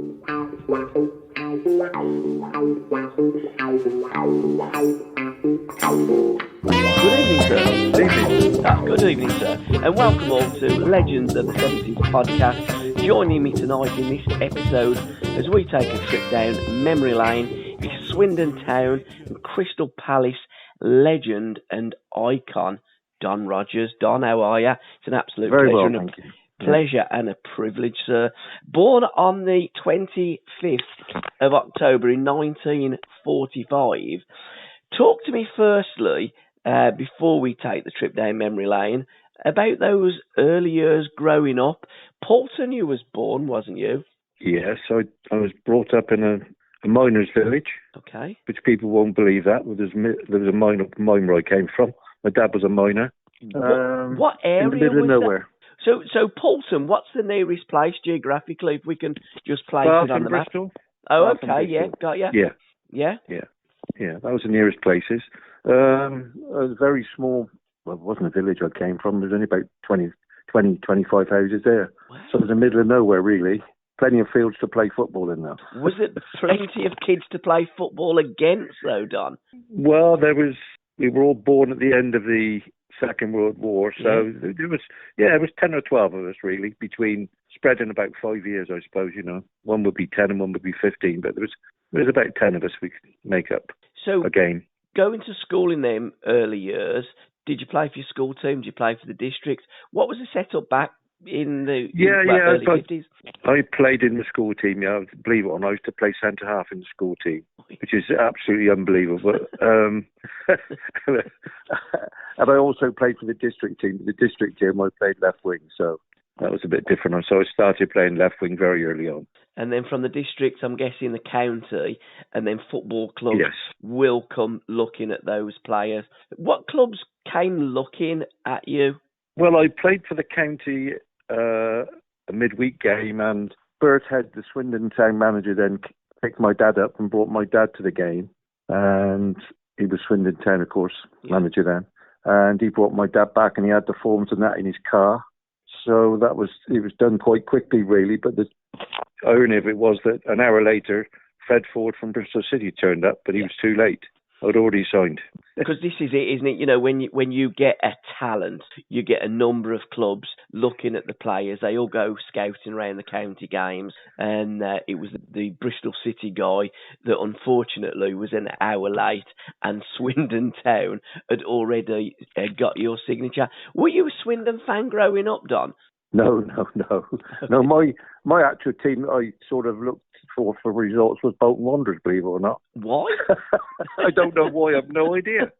Good evening, sir, and welcome all to Legends of the 70s podcast. Joining me tonight in this episode as we take a trip down memory lane is Swindon Town and Crystal Palace legend and icon, Don Rogers. Don, how are you? It's an absolute pleasure and a privilege, sir. Born on the 25th of October in 1945. Talk to me firstly, before we take the trip down memory lane, about those early years growing up. Paulton, you was born, wasn't you? Yes, I was brought up in a miner's village. Okay. Which people won't believe that. There was a mine where I came from. My dad was a miner. What area in the middle was of nowhere. That? So Paulton, what's the nearest place geographically, if we can just place it on the map? Bristol. Oh, okay, yeah, got you. Yeah, that was the nearest places. A very small, well, it wasn't a village I came from. There was only about 25 houses there. Wow. So it was the middle of nowhere, really. Plenty of fields to play football in there. Was it plenty of kids to play football against, though, Don? Well, we were all born at the end of the Second World War, so it was 10 or 12 of us, really, spread in about 5 years, I suppose, you know. One would be 10 and one would be 15, but there was about 10 of us we could make up a game. Going to school in them early years, did you play for your school team? Did you play for the district? What was the setup back in the early 50s? I played in the school team, yeah. Believe it or not, I used to play centre half in the school team, which is absolutely unbelievable. And I also played for the district team. The district team, I played left wing, so that was a bit different. So I started playing left wing very early on. And then from the districts, I'm guessing the county, and then football clubs will come looking at those players. What clubs came looking at you? Well, I played for the county a midweek game, and Bert Head, the Swindon Town manager, then picked my dad up and brought my dad to the game. And he was Swindon Town, of course, manager then. And he brought my dad back, and he had the forms and that in his car. So it was done quite quickly, really. But the irony of it was that an hour later, Fred Ford from Bristol City turned up, but he was too late. I'd already signed. Because this is it, isn't it? You know, when you get a talent, you get a number of clubs looking at the players. They all go scouting around the county games, and it was the Bristol City guy that unfortunately was an hour late, and Swindon Town had already got your signature. Were you a Swindon fan growing up, Don? No. No, my actual team I sort of looked for results was Bolton Wanderers, believe it or not. Why? I don't know why. I have no idea.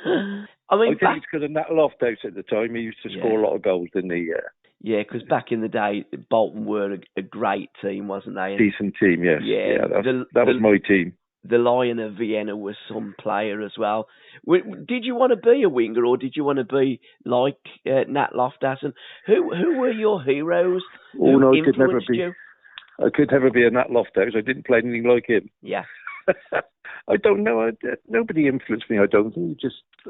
I think it's because of Nat Lofthouse at the time. He used to score a lot of goals, didn't he? Yeah, because back in the day, Bolton were a great team, wasn't they? Decent team, yes. Yeah, that was my team. The Lion of Vienna was some player as well. Did you want to be a winger, or did you want to be like Nat Loftus? And who were your heroes? Oh no, I could never be a Nat Loftus. I didn't play anything like him. Yeah. I don't know. Nobody influenced me. I don't think.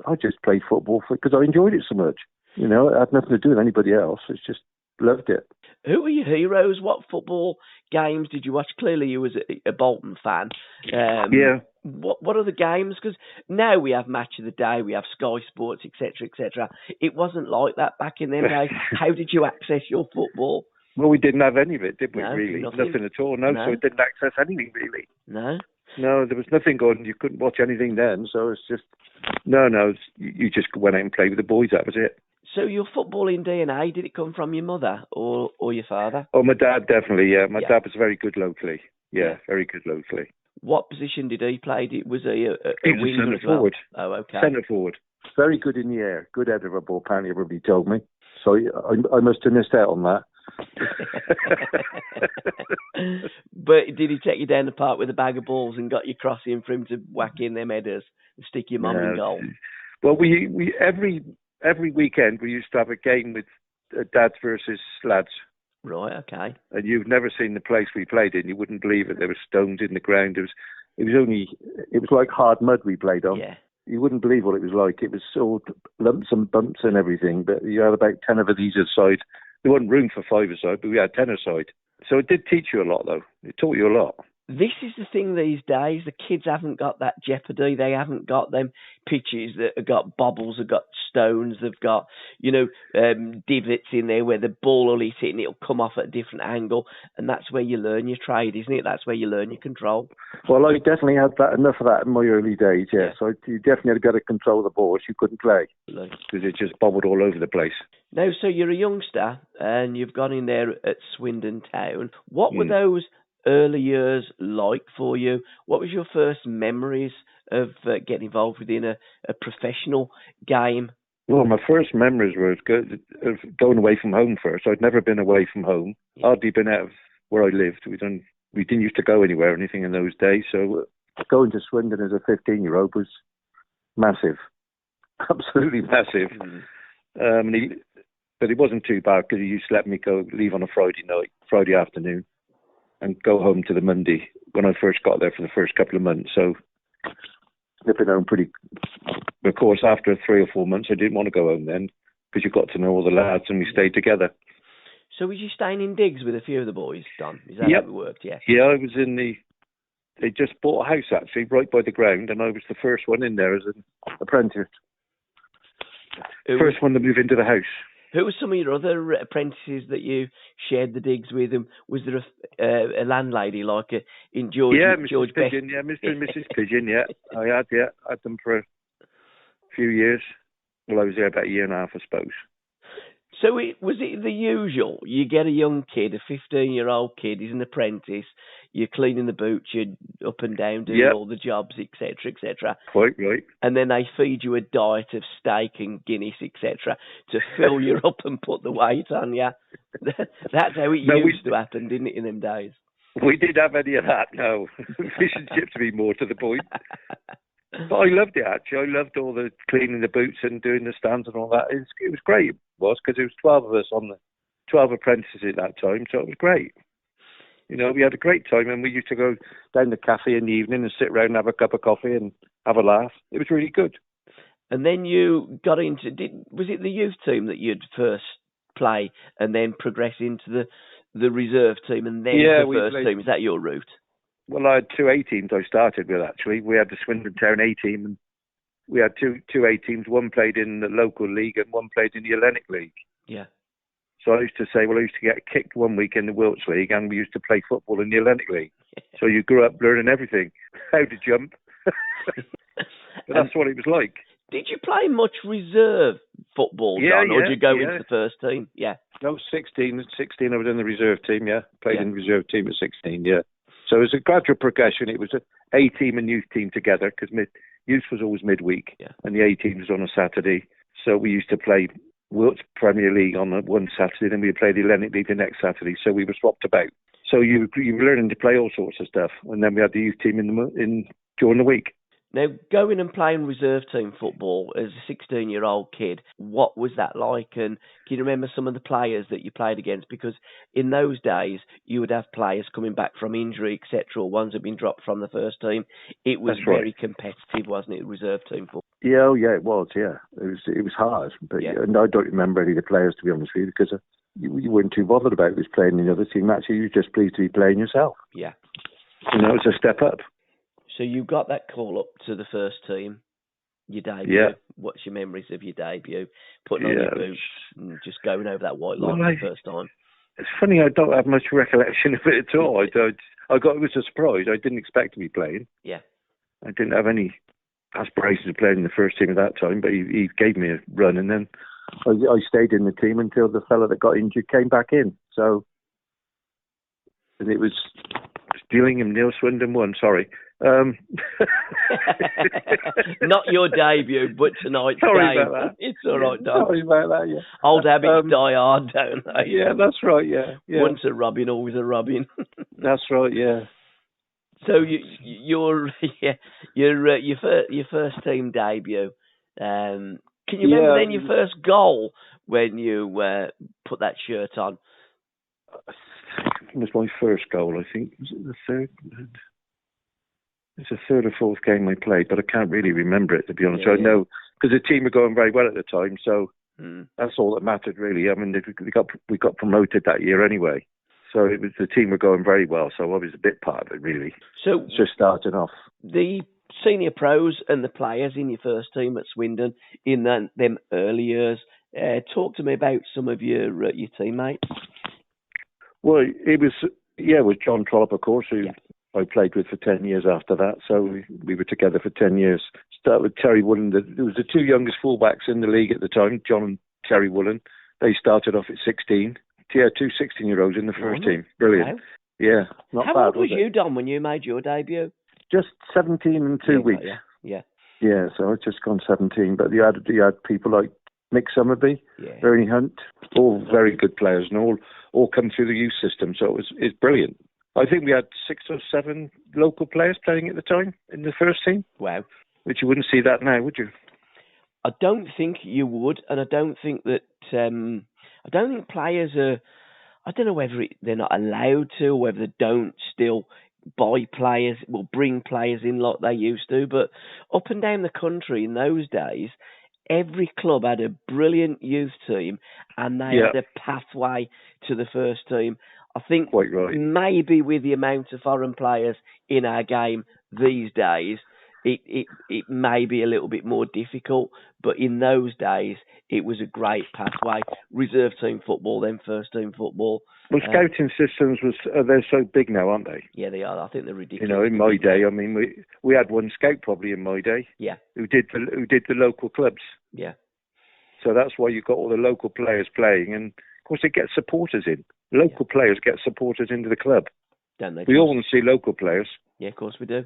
I just played football because I enjoyed it so much. You know, it had nothing to do with anybody else. It's just loved it. Who were your heroes? What football games did you watch? Clearly, you was a Bolton fan. Yeah. What are the games? Because now we have Match of the Day, we have Sky Sports, etc., etc. It wasn't like that back in them days. How did you access your football? Well, we didn't have any of it, did we? No, really, nothing at all. No, so we didn't access anything really. No, there was nothing going. You couldn't watch anything then. So it's just you just went out and played with the boys. That was it. So your footballing DNA, did it come from your mother or your father? Oh, my dad, definitely, yeah. My dad was very good locally. Yeah, very good locally. What position did he play? Was he a winger centre as well? Forward. Oh, okay. Centre forward. Very good in the air. Good head of a ball, apparently everybody told me. So I must have missed out on that. But did he take you down the park with a bag of balls and got you crossing for him to whack in them headers and stick your mum in goal? Well, we every weekend we used to have a game with dads versus lads. Right, okay. And you've never seen the place we played in. You wouldn't believe it. There were stones in the ground. It was like hard mud we played on. Yeah. You wouldn't believe what it was like. It was all lumps and bumps and everything. But you had about 10 of these aside. There wasn't room for 5 aside, but we had 10 aside. So it did teach you a lot, though. It taught you a lot. This is the thing these days. The kids haven't got that jeopardy. They haven't got them pitches that have got bobbles, have got stones, they've got, divots in there where the ball will hit it and it'll come off at a different angle. And that's where you learn your trade, isn't it? That's where you learn your control. Well, I definitely had enough of that in my early days, yeah. So you definitely had got to control the ball, so you couldn't play. Because it just bobbled all over the place. Now, so you're a youngster and you've gone in there at Swindon Town. What were those early years like for you? What was your first memories of getting involved within a professional game? Well, my first memories were of going away from home first. I'd never been away from home. Hardly been out of where I lived. We didn't used to go anywhere or anything in those days. So going to Swindon as a 15-year-old was massive, absolutely massive. But it wasn't too bad because he used to let me leave on a Friday afternoon, and go home to the Monday when I first got there for the first couple of months. So slipping home pretty. Of course, after 3 or 4 months, I didn't want to go home then because you got to know all the lads and we stayed together. So was you staying in digs with a few of the boys, Don? Is that how it worked? Yeah. Yeah, I was in they just bought a house actually right by the ground, and I was the first one in there as an apprentice. First one to move into the house. Who were some of your other apprentices that you shared the digs with? And was there a landlady like in George? Yeah, George Mrs. Pigeon. Yeah, Mr. and Mrs. Pigeon. Yeah, I had them for a few years. Well, I was there about a year and a half, I suppose. So was it the usual? You get a young kid, a 15-year-old kid, he's an apprentice. You're cleaning the boots, you're up and down doing all the jobs, etc., etc. Quite right. And then they feed you a diet of steak and Guinness, etc., to fill you up and put the weight on you. That's how it used to happen, didn't it, in them days? We didn't have any of that, no. Fish and chips to be more to the point. But I loved it, actually. I loved all the cleaning the boots and doing the stands and all that. It was great, it was, because there was 12 of us 12 apprentices at that time, so it was great. We had a great time, and we used to go down the cafe in the evening and sit around and have a cup of coffee and have a laugh. It was really good. And then you got into, was it the youth team that you'd first play and then progress into the reserve team and then the first team? Is that your route? Well, I had 2 A teams I started with, actually. We had the Swindon Town A team, and we had two A teams. One played in the local league and one played in the Hellenic League. Yeah. So I used to say, I used to get kicked one week in the Wilts League, and we used to play football in the Hellenic League. Yeah. So you grew up learning everything, how to jump. But that's what it was like. Did you play much reserve football, John, or did you go into the first team? Yeah. No, 16 I was in the reserve team, Played in the reserve team at 16, So it was a gradual progression. It was an A team and youth team together, because youth was always midweek, and the A team was on a Saturday. So we used to play Wilts Premier League on one Saturday, then we'd play the Hellenic League the next Saturday. So we were swapped about. So you were learning to play all sorts of stuff, and then we had the youth team in during the week. Now, going and playing reserve team football as a 16-year-old kid, what was that like? And can you remember some of the players that you played against? Because in those days, you would have players coming back from injury, etc., or ones that had been dropped from the first team. It was very competitive, wasn't it, reserve team football? Yeah, it was, It was hard. But and I don't remember any of the players, to be honest with you, because you weren't too bothered about who's playing in the other team. Actually, you were just pleased to be playing yourself. Yeah. It's a step up. So you got that call up to the first team, your debut. Yeah. What's your memories of your debut? Putting on your boots and just going over that white line for the first time. It's funny, I don't have much recollection of it at all. It was a surprise. I didn't expect to be playing. Yeah. I didn't have any aspirations of playing in the first team at that time, but he gave me a run, and then I stayed in the team until the fella that got injured came back in. So, and it was Gillingham nil, Swindon 1. Sorry. Not your debut, but tonight's Sorry game. About that. It's all right, Don. Sorry about that, Old habits die hard, don't they? Yeah, that's right, yeah. Once a Robin, always a Robin. That's right, yeah. So your first team debut. Can you remember then your first goal when you put that shirt on? It was my first goal, I think. Was it the third? It's the third or fourth game I played, but I can't really remember it, to be honest. I know, because the team were going very well at the time, so that's all that mattered, really. I mean, we got promoted that year anyway. So the team were going very well. So I was a bit part of it, really. So Just starting off. the senior pros and the players in your first team at Swindon in them early years. Talk to me about some of your teammates. Well, it was John Trollope, of course, who I played with for 10 years after that. So we were together for 10 years. Started with Terry Woolen. There was the two youngest fullbacks in the league at the time, John and Terry Woolen. They started off at 16. Yeah, two 16-year-olds in the first team. Brilliant. Wow. Yeah, not bad. How old was you, Don, when you made your debut? Just 17 and 2 weeks. Yeah. Yeah, so I'd just gone 17. But you had people like Mick Summerby, Ernie Hunt, all very good players, and all come through the youth system. So it's brilliant. I think we had 6 or 7 local players playing at the time in the first team. Wow. Which you wouldn't see that now, would you? I don't think you would, and I don't think that. I don't think players are. I don't know whether they're not allowed to, or whether they don't still buy players, bring players in like they used to. But up and down the country in those days, every club had a brilliant youth team, and they had a pathway to the first team. I think quite right. Maybe with the amount of foreign players in our game these days, it may be a little bit more difficult, but in those days, it was a great pathway. Reserve team football, then first team football. Well, scouting systems, they're so big now, aren't they? Yeah, they are. I think they're ridiculous. You know, in my day, I mean, we had one scout probably in my day. Yeah. Who did the local clubs. Yeah. So that's why you've got all the local players playing, and of course they get supporters in. Local players get supporters into the club. Don't they? We all want to see local players. Yeah, of course we do.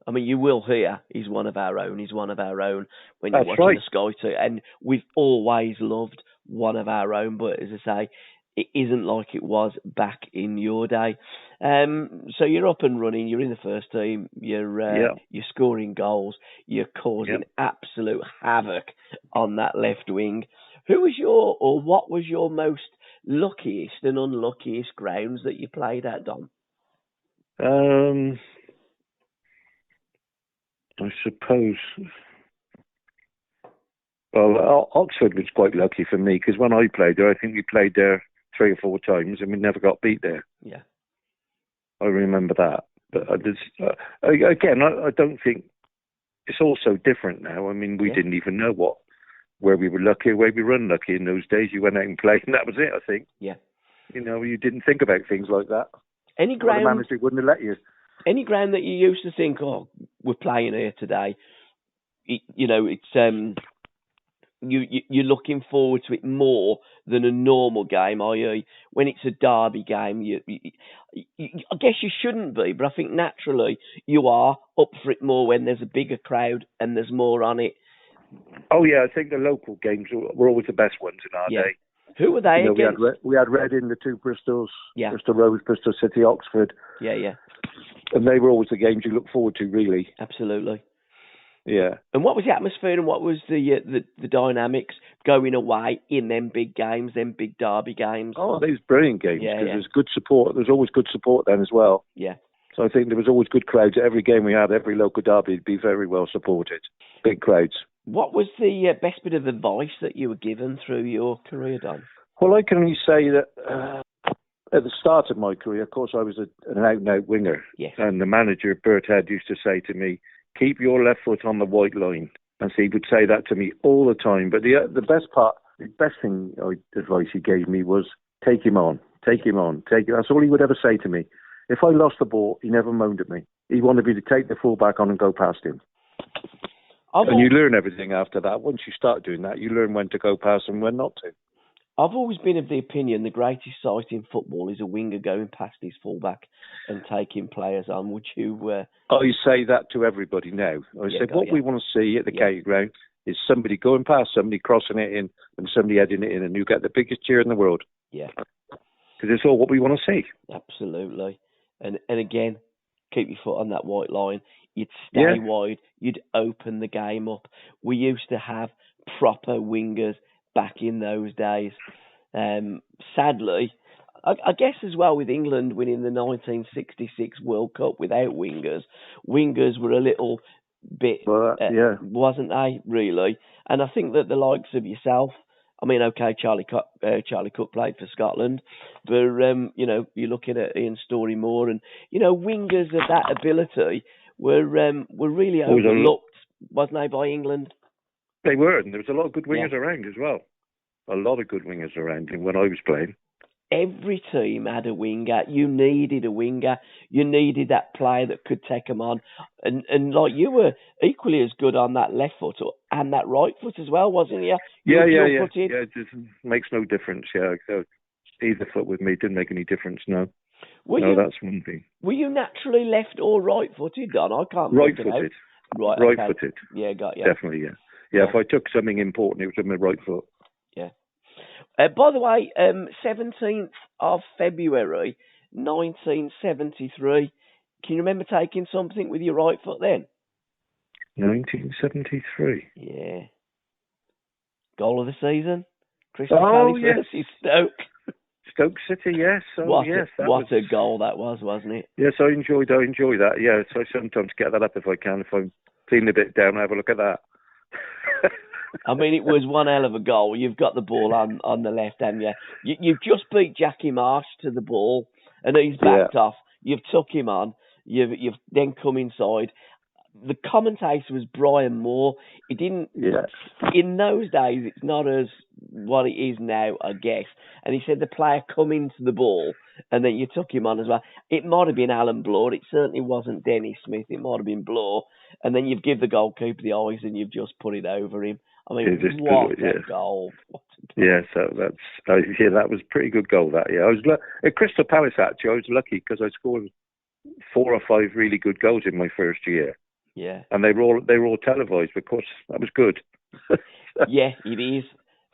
I mean, you will hear he's one of our own. He's one of our own when you're watching the Sky too. And we've always loved one of our own. But as I say, it isn't like it was back in your day. So you're up and running. You're in the first team. You're scoring goals. You're causing absolute havoc on that left wing. What was your most luckiest and unluckiest grounds that you played at, Dom? I suppose. Well, Oxford was quite lucky for me because when I played there, I think we played there 3 or 4 times and we never got beat there. Yeah, I remember that. But I don't think it's all so different now. I mean, we didn't even know where we were lucky, where we were unlucky in those days. You went out and played, and that was it. I think. Yeah. You know, you didn't think about things like that. Any ground? The manager wouldn't have let you. Any ground that you used to think, oh, we're playing here today, it's you're looking forward to it more than a normal game, i.e. when it's a derby game, I guess you shouldn't be, but I think naturally you are up for it more when there's a bigger crowd and there's more on it. Oh yeah, I think the local games were always the best ones in our day. Who were they against? We had Reading, the 2 Bristols, Bristol Rovers, Bristol City, Oxford. Yeah. And they were always the games you look forward to, really. Absolutely. Yeah. And what was the atmosphere and what was the dynamics going away in them big games, them big derby games? Oh, these brilliant games because there's good support. There's always good support then as well. Yeah. So I think there was always good crowds at every game we had. Every local derby would be very well supported. Big crowds. What was the best bit of advice that you were given through your career, Don? Well, I can only say that at the start of my career, of course, I was an out-and-out winger. Yes. And the manager, Bert Head, used to say to me, keep your left foot on the white line. And so he would say that to me all the time. But the best thing advice he gave me was take him on. That's all he would ever say to me. If I lost the ball, he never moaned at me. He wanted me to take the fullback on and go past him. And you learn everything after that. Once you start doing that, you learn when to go past and when not to. I've always been of the opinion the greatest sight in football is a winger going past his fullback and taking players on. Would you? I say that to everybody now. I say what we want to see at the county ground is somebody going past, somebody crossing it in, and somebody heading it in, and you get the biggest cheer in the world. Yeah. Because it's all what we want to see. Absolutely. And again, keep your foot on that white line. You'd stay wide. You'd open the game up. We used to have proper wingers back in those days. Sadly, I guess as well with England winning the 1966 World Cup without wingers were a little bit, wasn't they, really? And I think that the likes of yourself I mean, okay, Charlie Cook played for Scotland, but you're looking at Ian Storey-Moore, and wingers of that ability were really overlooked, wasn't they, by England? They were, and there was a lot of good wingers around as well. A lot of good wingers around when I was playing. Every team had a winger. You needed a winger. You needed that player that could take them on. And like, you were equally as good on that left foot and that right foot as well, wasn't you? Yeah. It just makes no difference. Yeah, either foot with me didn't make any difference. No. That's one thing. Were you naturally left or right-footed, Don? I can't. Right-footed. Right-footed. Yeah, got you. Definitely, yeah. Yeah, if I took something important, it was with my right foot. Yeah. By the way, 17th of February, 1973. Can you remember taking something with your right foot then? 1973. Yeah. Goal of the season? Crystal Palace versus Stoke. Stoke City, yes. What a goal that was, wasn't it? Yes, I enjoy that. Yeah, so I sometimes get that up if I can. If I'm feeling a bit down, I have a look at that. I mean, it was one hell of a goal. You've got the ball on the left, haven't you? You've just beat Jackie Marsh to the ball, and he's backed off. You've took him on. You've then come inside. The commentator was Brian Moore. He didn't. Yes. In those days, it's not as what it is now, I guess. And he said the player come into the ball, and then you took him on as well. It might have been Alan Bloor. It certainly wasn't Dennis Smith. It might have been Bloor. And then you've give the goalkeeper the eyes, and you've just put it over him. I mean, what a goal! Yeah, so that was a pretty good goal. That I was at Crystal Palace. Actually, I was lucky because I scored 4 or 5 really good goals in my first year. Yeah, and they were all televised. Of course, that was good. Yeah, it is,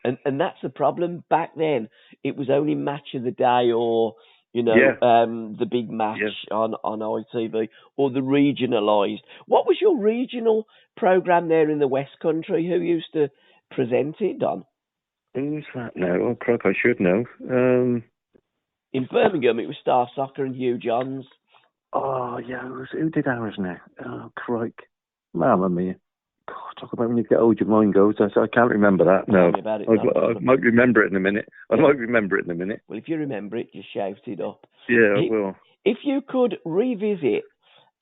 and that's the problem. Back then, it was only Match of the Day or the big match on ITV or the regionalised. What was your regional programme there in the West Country? Who used to present it, Don? Who's that now? Oh, crap, I should know. In Birmingham, it was Star Soccer and Hugh Johns. Oh, yeah, who did ours now? Oh, crike. Mamma mia. God, talk about when you get old, your mind goes. I can't remember that. No, I might remember it in a minute. Well, if you remember it, just shout it up. Yeah, I will. If you could revisit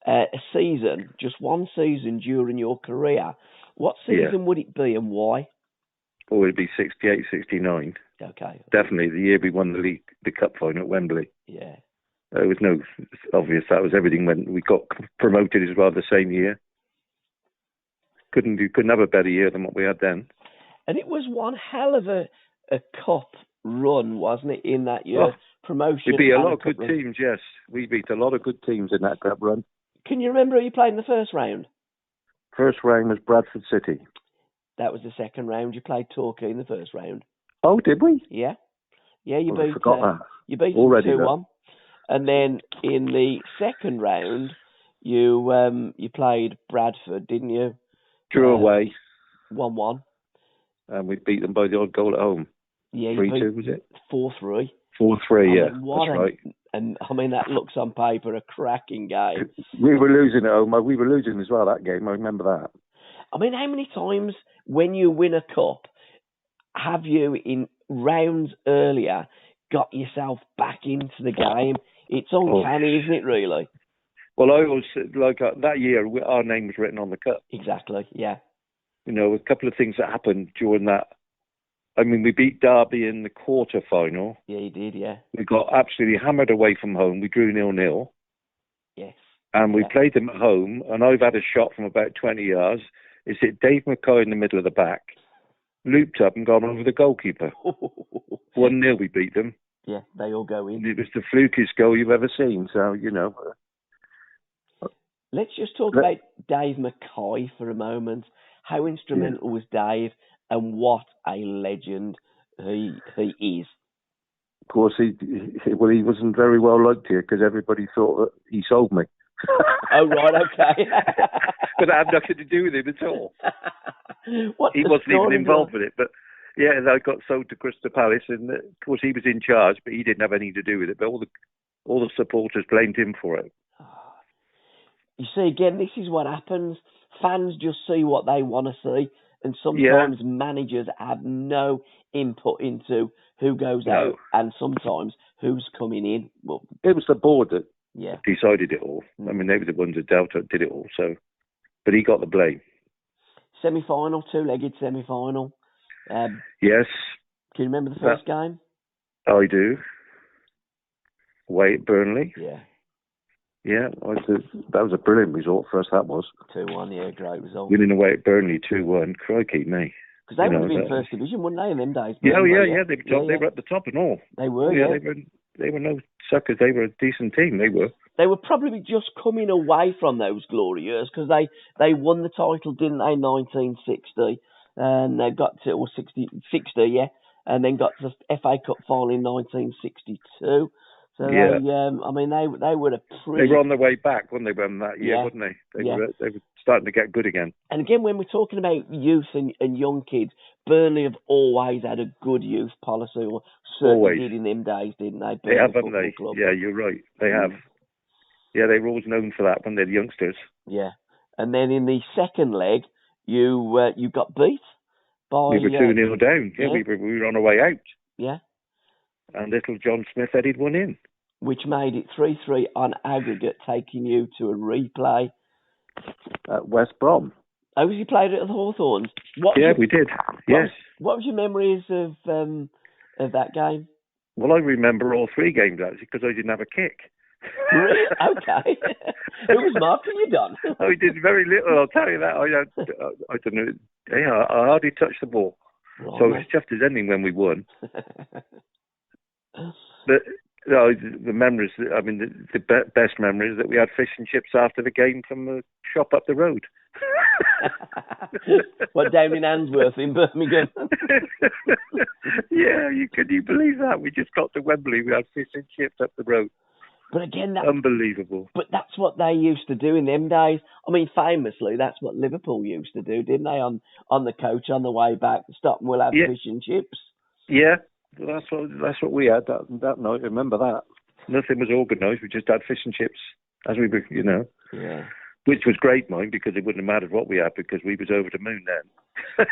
a season, just one season during your career, what season would it be and why? Oh, it'd be 68, 69. Okay. Definitely the year we won the cup final at Wembley. Yeah. It was obvious. That was everything when we got promoted as well the same year. Couldn't have a better year than what we had then. And it was one hell of a cup run, wasn't it, in that year? Promotion. It beat a lot of good teams, yes. We beat a lot of good teams in that cup run. Can you remember who you played in the first round? First round was Bradford City. That was the second round. You played Torquay in the first round. Oh, did we? Yeah. Yeah, you beat. I forgot that. You beat them 2-1. And then in the second round, you played Bradford, didn't you? Drew away. 1-1. And we beat them by the odd goal at home. Yeah, 3-2, was it? 4-3. 4-3, yeah. That's right. And I mean, that looks on paper a cracking game. We were losing at home. We were losing as well that game. I remember that. I mean, how many times when you win a cup have you, in rounds earlier, got yourself back into the game? It's uncanny, isn't it, really? Well, I was, that year, our name was written on the cup. Exactly, yeah. A couple of things that happened during that. I mean, we beat Derby in the quarter-final. Yeah, you did, yeah. We got absolutely hammered away from home. We drew 0-0. Yes. And we played them at home, and I've had a shot from about 20 yards. It's hit Dave McCoy in the middle of the back, looped up and gone over the goalkeeper. 1-0 we beat them. Yeah, they all go in. And it was the flukiest goal you've ever seen, so, Let's just talk about Dave McCoy for a moment. How instrumental was Dave, and what a legend he is. Of course, he wasn't very well liked here because everybody thought that he sold me. Oh, right, okay. But that had nothing to do with him at all. He wasn't even involved with it. But, yeah, I got sold to Crystal Palace, and, of course, he was in charge, but he didn't have anything to do with it. But all the supporters blamed him for it. You see, again, this is what happens. Fans just see what they want to see, and sometimes managers have no input into who goes out and sometimes who's coming in. Well, it was the board that yeah. decided it all. I mean, they were the ones that did it all. So, but he got the blame. Semi-final, two-legged semi-final. Yes. Can you remember the first game? I do. Away at Burnley. Yeah. Yeah, that was a brilliant result for us, that was. 2-1, yeah, great result. Winning away at Burnley 2-1, crikey me. Because they would have been first division, wouldn't they, in them days? Yeah, they were top. They were at the top and all. They were, They were no suckers. They were a decent team, they were. They were probably just coming away from those glory years because they won the title, didn't they, in 1960? And they got to 60, yeah, and then got to the FA Cup final in 1962. So they were a pretty... They were on their way back when they won that year, weren't they? They were starting to get good again. And again, when we're talking about youth and young kids, Burnley have always had a good youth policy, or certainly did in them days, didn't they? They have, haven't they? Club. Yeah, you're right. They have. Yeah, they were always known for that when they're the youngsters. Yeah. And then in the second leg, you got beat by... We were 2-0 down. Yeah, we were on our way out. Yeah. And little John Smith headed one in. Which made it 3-3 on aggregate, taking you to a replay. At West Brom. Oh, was you played it at the Hawthorns? We did. Yes. What was your memories of that game? Well, I remember all three games, actually, because I didn't have a kick. Really? Okay. Who was marking you, Don? I did very little, I'll tell you that. I don't know. Yeah, I hardly touched the ball. Right. So it was just as anything when we won. But the memories, I mean, the best memories that we had fish and chips after the game from the shop up the road. What, down in Handsworth in Birmingham? Yeah, can you believe that? We just got to Wembley, we had fish and chips up the road. But again, unbelievable. But that's what they used to do in them days. I mean, famously, that's what Liverpool used to do, didn't they? On the coach on the way back, stop and we'll have fish and chips. Yeah, that's what we had that night. Remember that? Nothing was organised. We just had fish and chips as we were, Yeah. Which was great, mind, because it wouldn't have mattered what we had because we was over the moon then.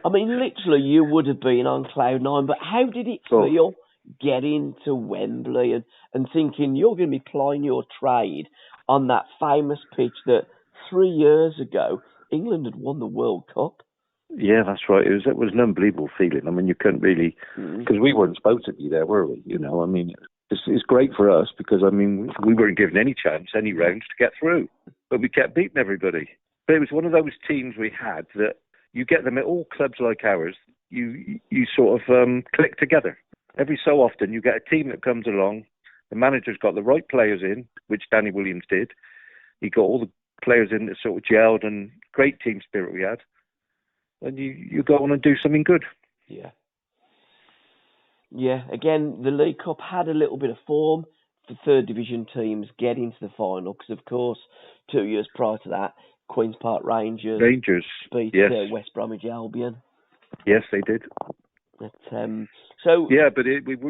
I mean, literally, you would have been on cloud nine. But how did it feel getting to Wembley and thinking you're going to be plying your trade on that famous pitch that 3 years ago England had won the World Cup? Yeah, that's right. It was an unbelievable feeling. I mean, you couldn't really, because we weren't supposed to be there, were we? I mean, it's great for us because, I mean, we weren't given any chance, any rounds to get through. But we kept beating everybody. But it was one of those teams we had that you get them at all clubs like ours, you sort of click together. Every so often you get a team that comes along, the manager's got the right players in, which Danny Williams did. He got all the players in that sort of gelled and great team spirit we had. And you go on and do something good. Yeah. Yeah, again, the League Cup had a little bit of form for third division teams getting to the final because, of course, 2 years prior to that, Queen's Park Rangers beat West Bromwich Albion. Yes, they did. But, but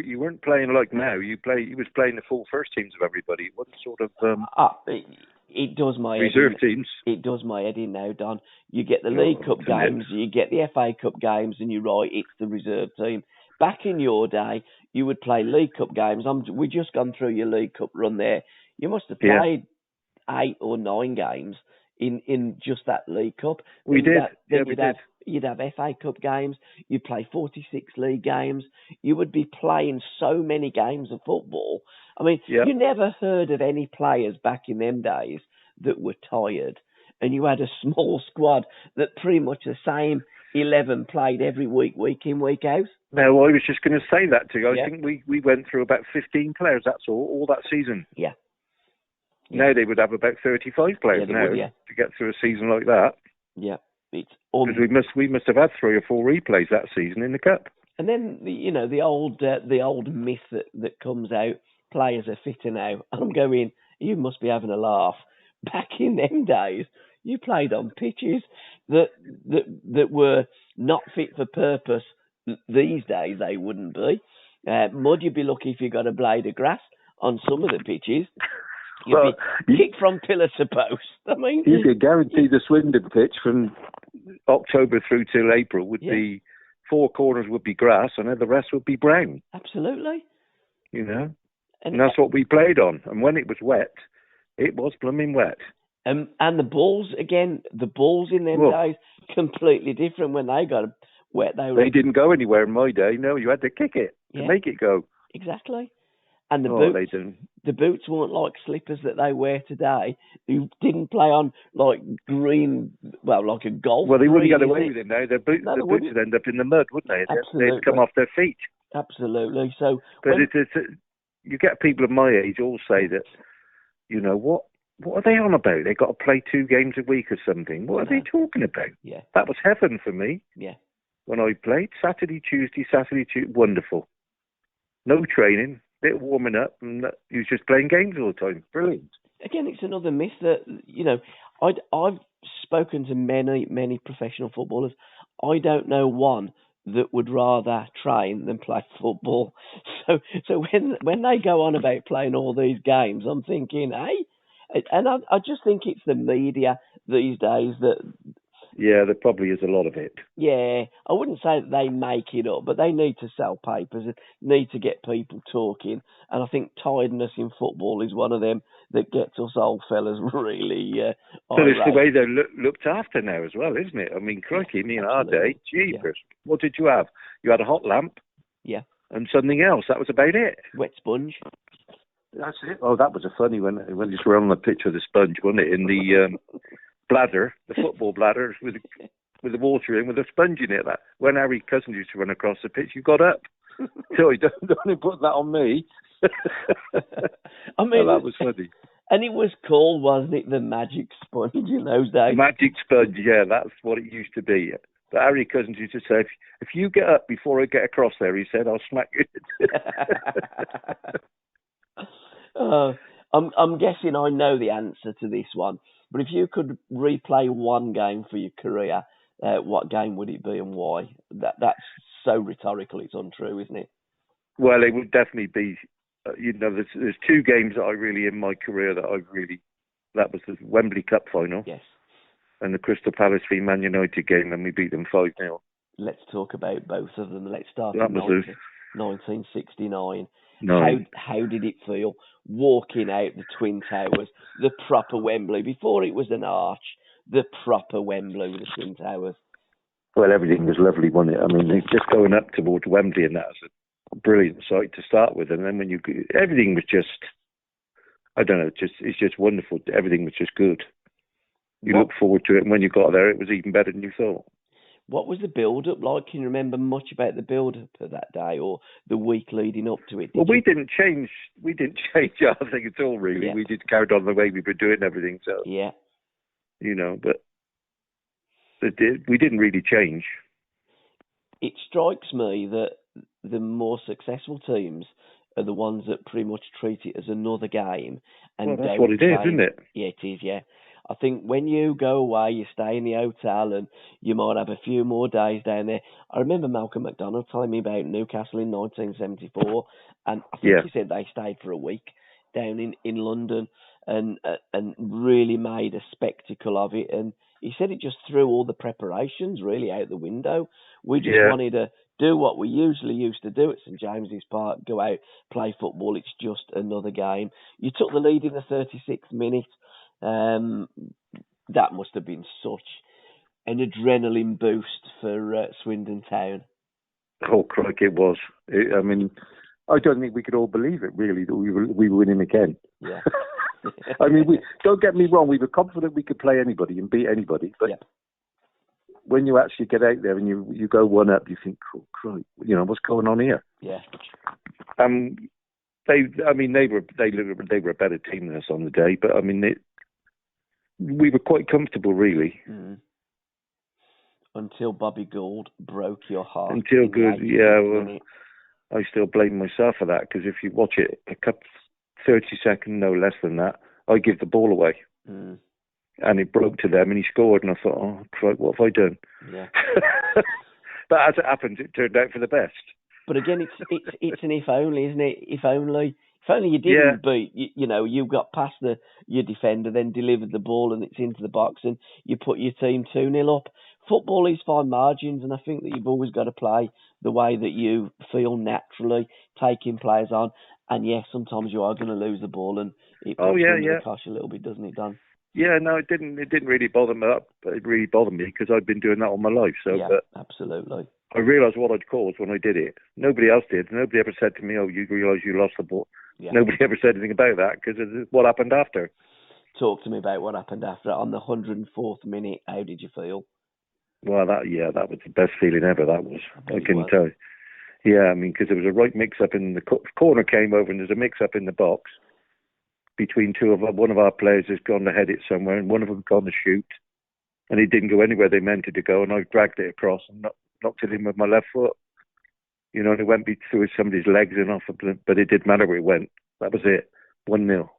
you weren't playing like now. You was playing the full first teams of everybody. It wasn't sort of it does my reserve teams. It does my head in now, Don. You get the League Cup games, you get the FA Cup games, and you're right, it's the reserve team. Back in your day, you would play League Cup games. We've just gone through your League Cup run there. You must have played 8 or 9 games in just that League Cup. We did. You'd have FA Cup games. You'd play 46 league games. You would be playing so many games of football. I mean, you never heard of any players back in them days that were tired. And you had a small squad that pretty much the same 11 played every week in, week out. No, I was just going to say that to you. I think we went through about 15 players, that's all that season. Yeah. Now they would have about 35 players to get through a season like that. Yeah. Because we must have had 3 or 4 replays that season in the cup. And then the old myth that comes out, players are fitter now. I'm going, you must be having a laugh. Back in them days, you played on pitches that were not fit for purpose. These days they wouldn't be. Mud, you'd be lucky if you got a blade of grass on some of the pitches. You'd be kicked from pillar to post. I mean, you could guarantee the Swindon pitch from October through till April would be 4 corners would be grass, and then the rest would be brown. Absolutely. You know, and that's what we played on. And when it was wet, it was blooming wet. And the balls in them days completely different. When they got wet, they didn't go anywhere in my day. No, you had to kick it to make it go. Exactly. And the boots weren't like slippers that they wear today. You didn't play on like green, like a golf. Well, they wouldn't get away with it now. The boots would end up in the mud, wouldn't they? Absolutely. They'd come off their feet. Absolutely. So, but you get people of my age all say that, you know, what are they on about? They got to play 2 games a week or something. What are they talking about? Yeah. That was heaven for me. Yeah. When I played Saturday, Tuesday, wonderful. No training. Bit of warming up, and he was just playing games all the time. Brilliant. Again, it's another myth that, you know, I've spoken to many professional footballers. I don't know one that would rather train than play football. So when they go on about playing all these games, I'm thinking, hey, and I just think it's the media these days that. Yeah, there probably is a lot of it. Yeah, I wouldn't say that they make it up, but they need to sell papers and need to get people talking. And I think tiredness in football is one of them that gets us old fellas really So it's the way they're looked after now as well, isn't it? I mean, crikey, in our day, jeepers. Yeah. What did you have? You had a hot lamp. Yeah. And something else. That was about it. Wet sponge. That's it. Oh, that was a funny one when you were on the pitch with the sponge, wasn't it? In the bladder, the football bladder with the water in, with a sponge in it. That when Harry Cousins used to run across the pitch, you got up. So don't put that on me. I mean, that was funny. And it was called, wasn't it, the magic sponge in those days? The magic sponge, yeah, that's what it used to be. But Harry Cousins used to say, if you get up before I get across there, he said, I'll smack you. I'm guessing I know the answer to this one. But if you could replay one game for your career, what game would it be and why? That's so rhetorical, it's untrue, isn't it? Well, it would definitely be, there's 2 games that I really, in my career, that was the Wembley Cup final. Yes. And the Crystal Palace v Man United game, and we beat them 5-0. Let's talk about both of them. Let's start in 1969. How did it feel walking out the Twin Towers, the proper Wembley, before it was an arch, the proper Wembley with the Twin Towers? Well, everything was lovely, wasn't it? I mean, just going up towards Wembley, and that was a brilliant sight to start with. And then when everything was just, I don't know, it's just wonderful. Everything was just good. You look forward to it, and when you got there, it was even better than you thought. What was the build-up like? Can you remember much about the build-up of that day or the week leading up to it? We didn't change our thing at all, really. Yeah. We just carried on the way we were doing everything. So yeah, but we didn't really change. It strikes me that the more successful teams are the ones that pretty much treat it as another game. And that's what it is, isn't it? Yeah, it is, yeah. I think when you go away, you stay in the hotel and you might have a few more days down there. I remember Malcolm McDonald telling me about Newcastle in 1974, and I think he said they stayed for a week down in London and really made a spectacle of it. And he said it just threw all the preparations really out the window. We just wanted to do what we usually used to do at St James's Park, go out, play football. It's just another game. You took the lead in the 36th minute. That must have been such an adrenaline boost for Swindon Town. Oh, crikey, it was. I mean, I don't think we could all believe it, really, that we were winning again. Yeah. I mean, don't get me wrong, we were confident we could play anybody and beat anybody, but when you actually get out there and you go one up, you think, oh, crikey, what's going on here? Yeah. They were a better team than us on the day, but I mean, we were quite comfortable, really. Mm. Until Bobby Gould broke your heart. Until Gould, I still blame myself for that, because if you watch it, 30 seconds, no less than that, I give the ball away. Mm. And it broke to them, and he scored, and I thought, oh, Christ, what have I done? Yeah. But as it happens, it turned out for the best. But again, it's an if only, isn't it? If only you didn't beat, you got past your defender, then delivered the ball and it's into the box and you put your team 2-0 up. football is fine margins, and I think that you've always got to play the way that you feel naturally, taking players on. And yes, sometimes you are going to lose the ball, and it puts you under the cosh a little bit, doesn't it, Don? Yeah, no, it didn't. It didn't really bother me. It really bothered me because I'd been doing that all my life. So, yeah, but absolutely. I realised what I'd caused when I did it. Nobody else did. Nobody ever said to me, "Oh, you realise you lost the ball." Yeah. Nobody ever said anything about that because what happened after. Talk to me about what happened after. On the 104th minute, how did you feel? Well, that was the best feeling ever. That was. I can tell you. Yeah, I mean, because there was a right mix-up in the corner came over, and there's a mix-up in the box between two of one of our players has gone to head it somewhere, and one of them gone to shoot, and he didn't go anywhere they meant it to go, and I dragged it across and knocked it in with my left foot. You know, and it went through somebody's legs and off, but it didn't matter where it went. That was it. 1-0.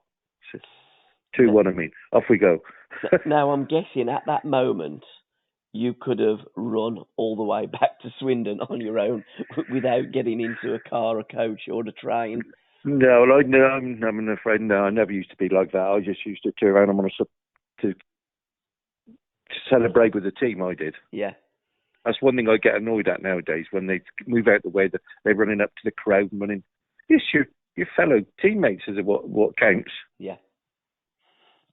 2-1, I mean. Off we go. Now, I'm guessing at that moment, you could have run all the way back to Swindon on your own without getting into a car, a coach, or a train. No, I'm afraid, no, I never used to be like that. I just used to turn around and want to celebrate with the team, I did. Yeah. That's one thing I get annoyed at nowadays, when they move out the way, that they're running up to the crowd and running. Yes, your fellow teammates is what counts. Yeah.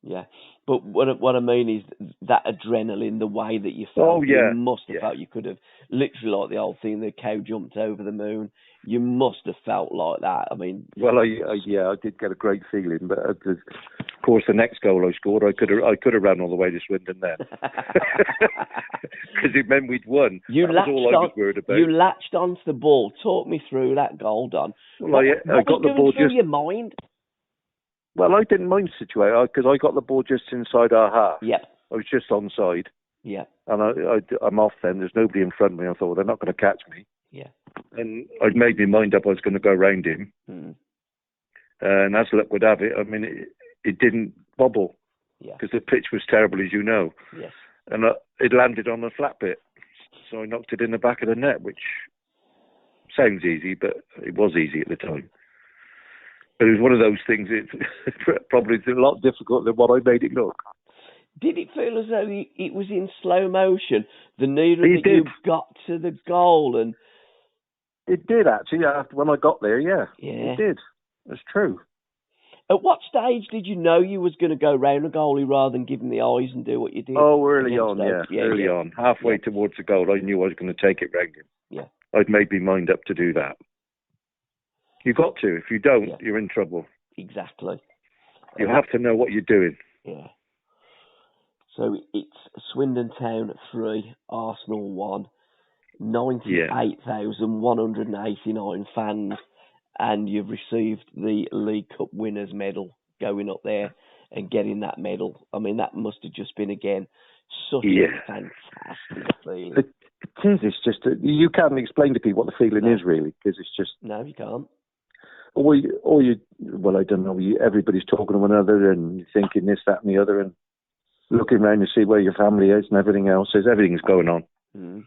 Yeah. But what I mean is that adrenaline, the way that you felt, you must have felt you could have, literally like the old thing, the cow jumped over the moon. You must have felt like that. I mean... Well, I did get a great feeling, but of course the next goal I scored, I could have run all the way to Swindon then. Because it meant we'd won. That was all I was worried about. You latched onto the ball. Talk me through that goal, Don. Well, I got the ball through your mind? Well, I didn't mind the situation because I got the ball just inside our half. Yep. I was just onside. Yeah. And I'm off then. There's nobody in front of me. I thought, well, they're not going to catch me. Yeah. And I'd made my mind up I was going to go round him. Mm. And as luck would have it, I mean, it didn't bobble. Yeah. Because the pitch was terrible, as you know. Yes. And it landed on the flat bit. So I knocked it in the back of the net, which sounds easy, but it was easy at the time. But it was one of those things, it's probably a lot difficult than what I made it look. Did it feel as though it was in slow motion, the nearer that you got to the goal? And it did, actually, when I got there, yeah. Yeah. It did. That's true. At what stage did you know you was going to go round a goalie rather than give him the eyes and do what you did? Oh, early on, early on. Halfway towards the goal, I knew I was going to take it round him. Yeah. I'd made my mind up to do that. You've got to. If you don't, you're in trouble. Exactly. You have to know what you're doing. Yeah. So it's Swindon Town 3, Arsenal 1, 98,189 fans, and you've received the League Cup Winners' Medal going up there and getting that medal. I mean, that must have just been, again, such a fantastic feeling. It is. It's just, you can't explain to people what the feeling is, really, because it's just... No, you can't. Well, I don't know, everybody's talking to one another and thinking this, that and the other and looking around to see where your family is and everything else is. Everything's going on. Mm.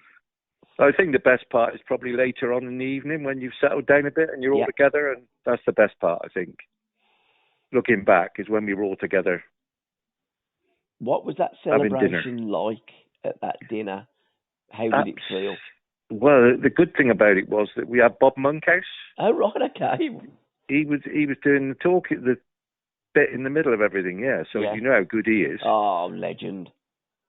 I think the best part is probably later on in the evening when you've settled down a bit and you're all together, and that's the best part, I think. Looking back is when we were all together. What was that celebration like at that dinner? How did it feel? Well, the good thing about it was that we had Bob Monkhouse. Oh, right, okay. He was doing the talk, the bit in the middle of everything, So you know how good he is. Oh, legend.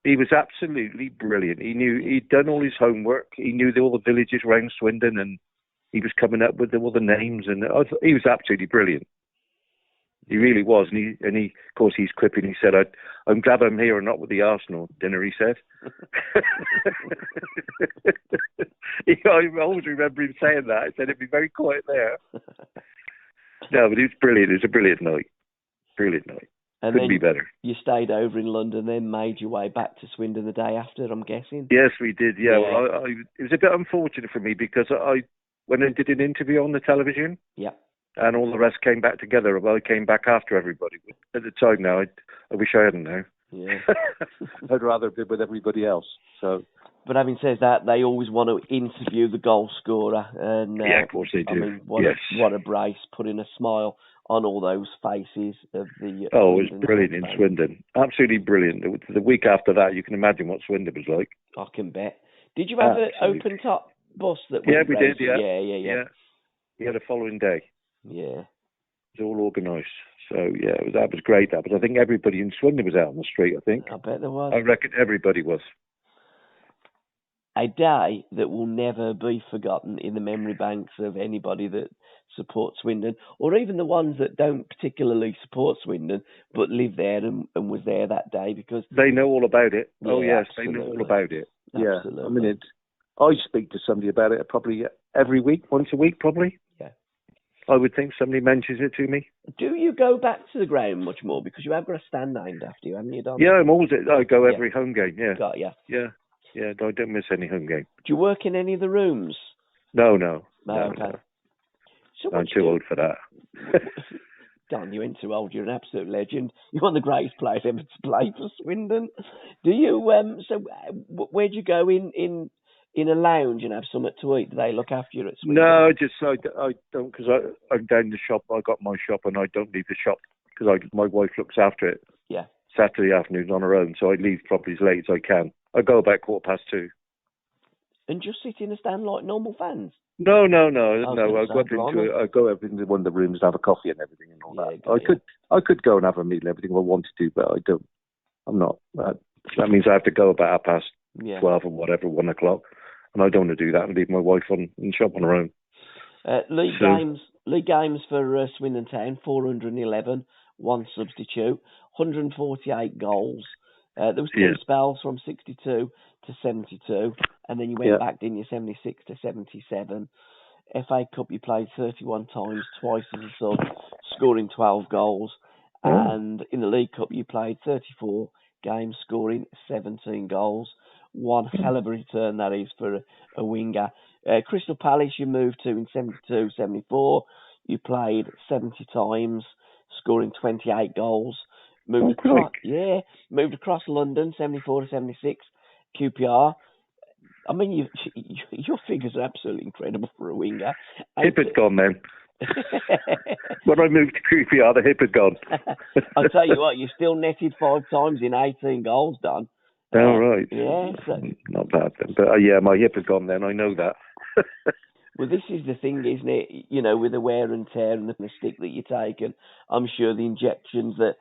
He was absolutely brilliant. He'd done all his homework. He knew all the villages around Swindon, and he was coming up with all the names, and he was absolutely brilliant. He really was, and he, of course, he's quipping. He said, "I'm glad I'm here and not with the Arsenal dinner." He said. I always remember him saying that. He said it'd be very quiet there. No, but it was brilliant. It was a brilliant night. Brilliant night. And couldn't be better. You stayed over in London, then made your way back to Swindon the day after, I'm guessing? Yes, we did, yeah. Well, it was a bit unfortunate for me because when I did an interview on the television, and all the rest came back together, well, I came back after everybody. At the time now, I wish I hadn't now. Yeah. I'd rather have been with everybody else. So. But having said that, they always want to interview the goal scorer. And, yeah, of course they do. I mean, what a brace, putting a smile on all those faces of the... Oh, it was Swindon brilliant in fans. Swindon. Absolutely brilliant. The week after that, you can imagine what Swindon was like. I can bet. Did you have an Absolutely. open top bus that went Yeah, we round? did, yeah. Yeah. Yeah, the following day. Yeah. It was all organised. So, yeah, that was great. I think everybody in Swindon was out on the street, I think. I bet there was. I reckon everybody was. A day that will never be forgotten in the memory banks of anybody that supports Swindon, or even the ones that don't particularly support Swindon, but live there and was there that day because... They know all about it. Yeah, Oh, yes, absolutely. they know all about it. Yeah, Absolutely. I mean, I speak to somebody about it probably every week, once a week, probably. Yeah. I would think somebody mentions it to me. Do you go back to the ground much more? Because you have got a stand named after you, haven't you, Don? Yeah, I go every home game, yeah. Got ya. Yeah, I don't miss any home game. Do you work in any of the rooms? No. Okay. So I'm too old for that. Don, you ain't too old. You're an absolute legend. You're one of the greatest players ever to play for Swindon. Do you? Where do you go in a lounge and have something to eat? Do they look after you at Swindon? No, I don't, because I'm down the shop. I got my shop, and I don't leave the shop because my wife looks after it. Yeah. Saturday afternoons on her own, so I leave probably as late as I can. I go about 2:15. And just sit in a stand like normal fans? No. I go up into one of the rooms and have a coffee and everything and all that. I could go and have a meal and everything if I wanted to, but I don't. I'm not. That means I have to go about 12:30 or whatever, 1 o'clock, and I don't want to do that and leave my wife in the shop on her own. League games for Swindon Town, 411, one substitute, 148 goals. There was two spells from 62 to 72, and then you went back, didn't you, 76 to 77. FA Cup you played 31 times, twice as a sub, scoring 12 goals. And in the League Cup you played 34 games, scoring 17 goals. One hell of a return that is for a winger. Crystal Palace you moved to in 72, 74. You played 70 times, scoring 28 goals. Moved across London, 74 to 76, QPR. I mean, your figures are absolutely incredible for a winger. Hip had gone then. When I moved to QPR, the hip had gone. I'll tell you what, you still netted 5 times in 18 goals, Don. Oh, right. Yeah. So, not bad then. But my hip had gone then, I know that. Well, this is the thing, isn't it? You know, with the wear and tear and the stick that you take, and I'm sure the injections that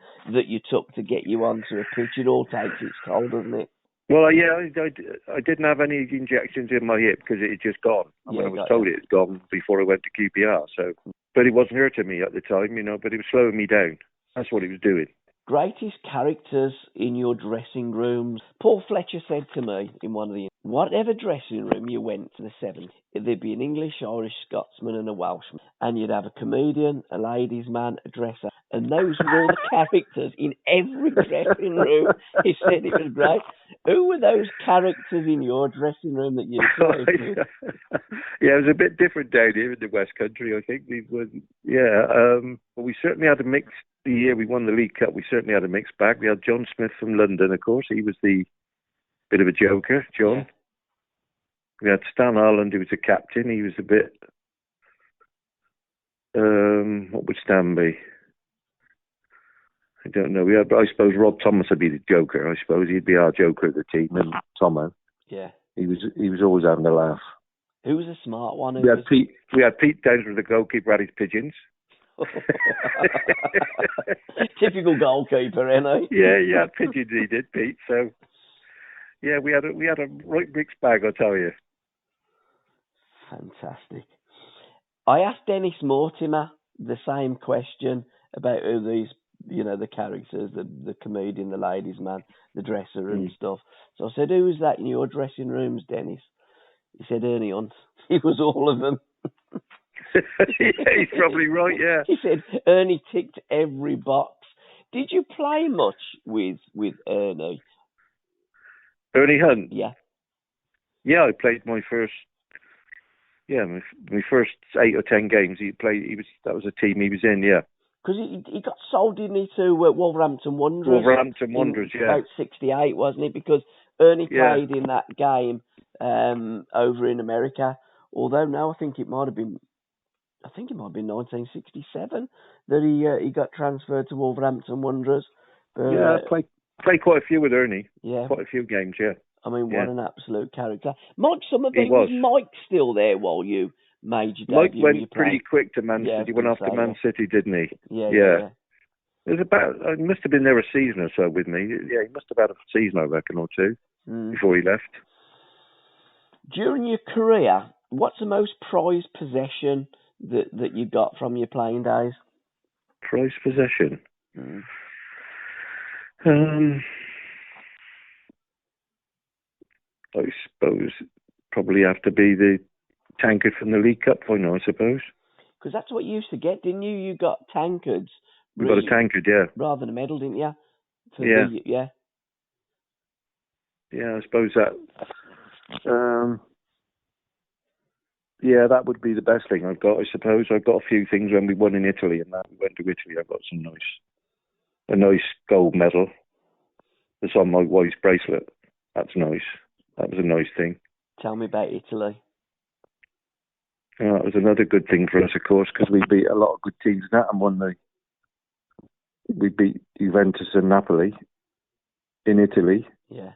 you took to get you onto a pitch, it all takes its toll, doesn't it? Well, I didn't have any injections in my hip because it had just gone. I was told it had gone before I went to QPR. So, but it wasn't hurting me at the time, but it was slowing me down. That's what it was doing. Greatest characters in your dressing rooms. Paul Fletcher said to me in one of the... Whatever dressing room you went to the 70s, there'd be an English, Irish, Scotsman and a Welshman. And you'd have a comedian, a ladies' man, a dresser. And those were all the characters in every dressing room. He said it was great. Who were those characters in your dressing room that you played with? Yeah, it was a bit different down here in the West Country, I think. But we certainly had a mix. The year we won the League Cup, we certainly had a mixed bag. We had John Smith from London, of course. He was the bit of a joker, John. Yeah. We had Stan Harland, who was the captain. He was a bit... what would Stan be? I don't know. I suppose Rob Thomas would be the joker. I suppose he'd be our joker of the team. And Tomo. Yeah. He was always having a laugh. Who was a smart one? We had Pete Downs with the goalkeeper at his pigeons. Typical goalkeeper, isn't he? Yeah, pigeons he did, Pete. So yeah, we had a right mixed bag, I tell you. Fantastic. I asked Dennis Mortimer the same question about who these, the characters, the comedian, the ladies' man, the dresser and stuff. So I said, who was that in your dressing rooms, Dennis? He said, Ernie Hunt. He was all of them. Yeah, he's probably right, yeah. He said Ernie ticked every box. Did you play much with Ernie? Ernie Hunt? Yeah. Yeah, I played my first 8 or 10 games. That was a team he was in, yeah. Because he got sold, didn't he, to Wolverhampton Wanderers? Wolverhampton Wanderers, yeah. About 68, wasn't it? Because Ernie played in that game over in America. Although now I think it might have been I think it might be 1967 that he got transferred to Wolverhampton Wanderers. But, Yeah, played quite a few with Ernie. Yeah. Quite a few games, yeah. I mean, what an absolute character. Mike Summerby, He was. Mike still there while you made your Mike debut? went pretty quick to Man City. He went off to Man City, didn't he? Yeah. It was he must have been there a season or so with me. Yeah, he must have had a season, I reckon, or two before he left. During your career, what's the most prized possession that you got from your playing days? Prized possession? I suppose probably have to be the tankard from the League Cup final, I suppose. Because that's what you used to get, didn't you? You got tankards. You got a tankard, yeah. Rather than a medal, didn't you? Yeah, I suppose that. Yeah, that would be the best thing I've got, I suppose. I've got a few things when we won in Italy, and we went to Italy. I got a nice gold medal. It's on my wife's bracelet. That's nice. That was a nice thing. Tell me about Italy. That was another good thing for us, of course, because we beat a lot of good teams in that and we beat Juventus and Napoli in Italy. Yeah.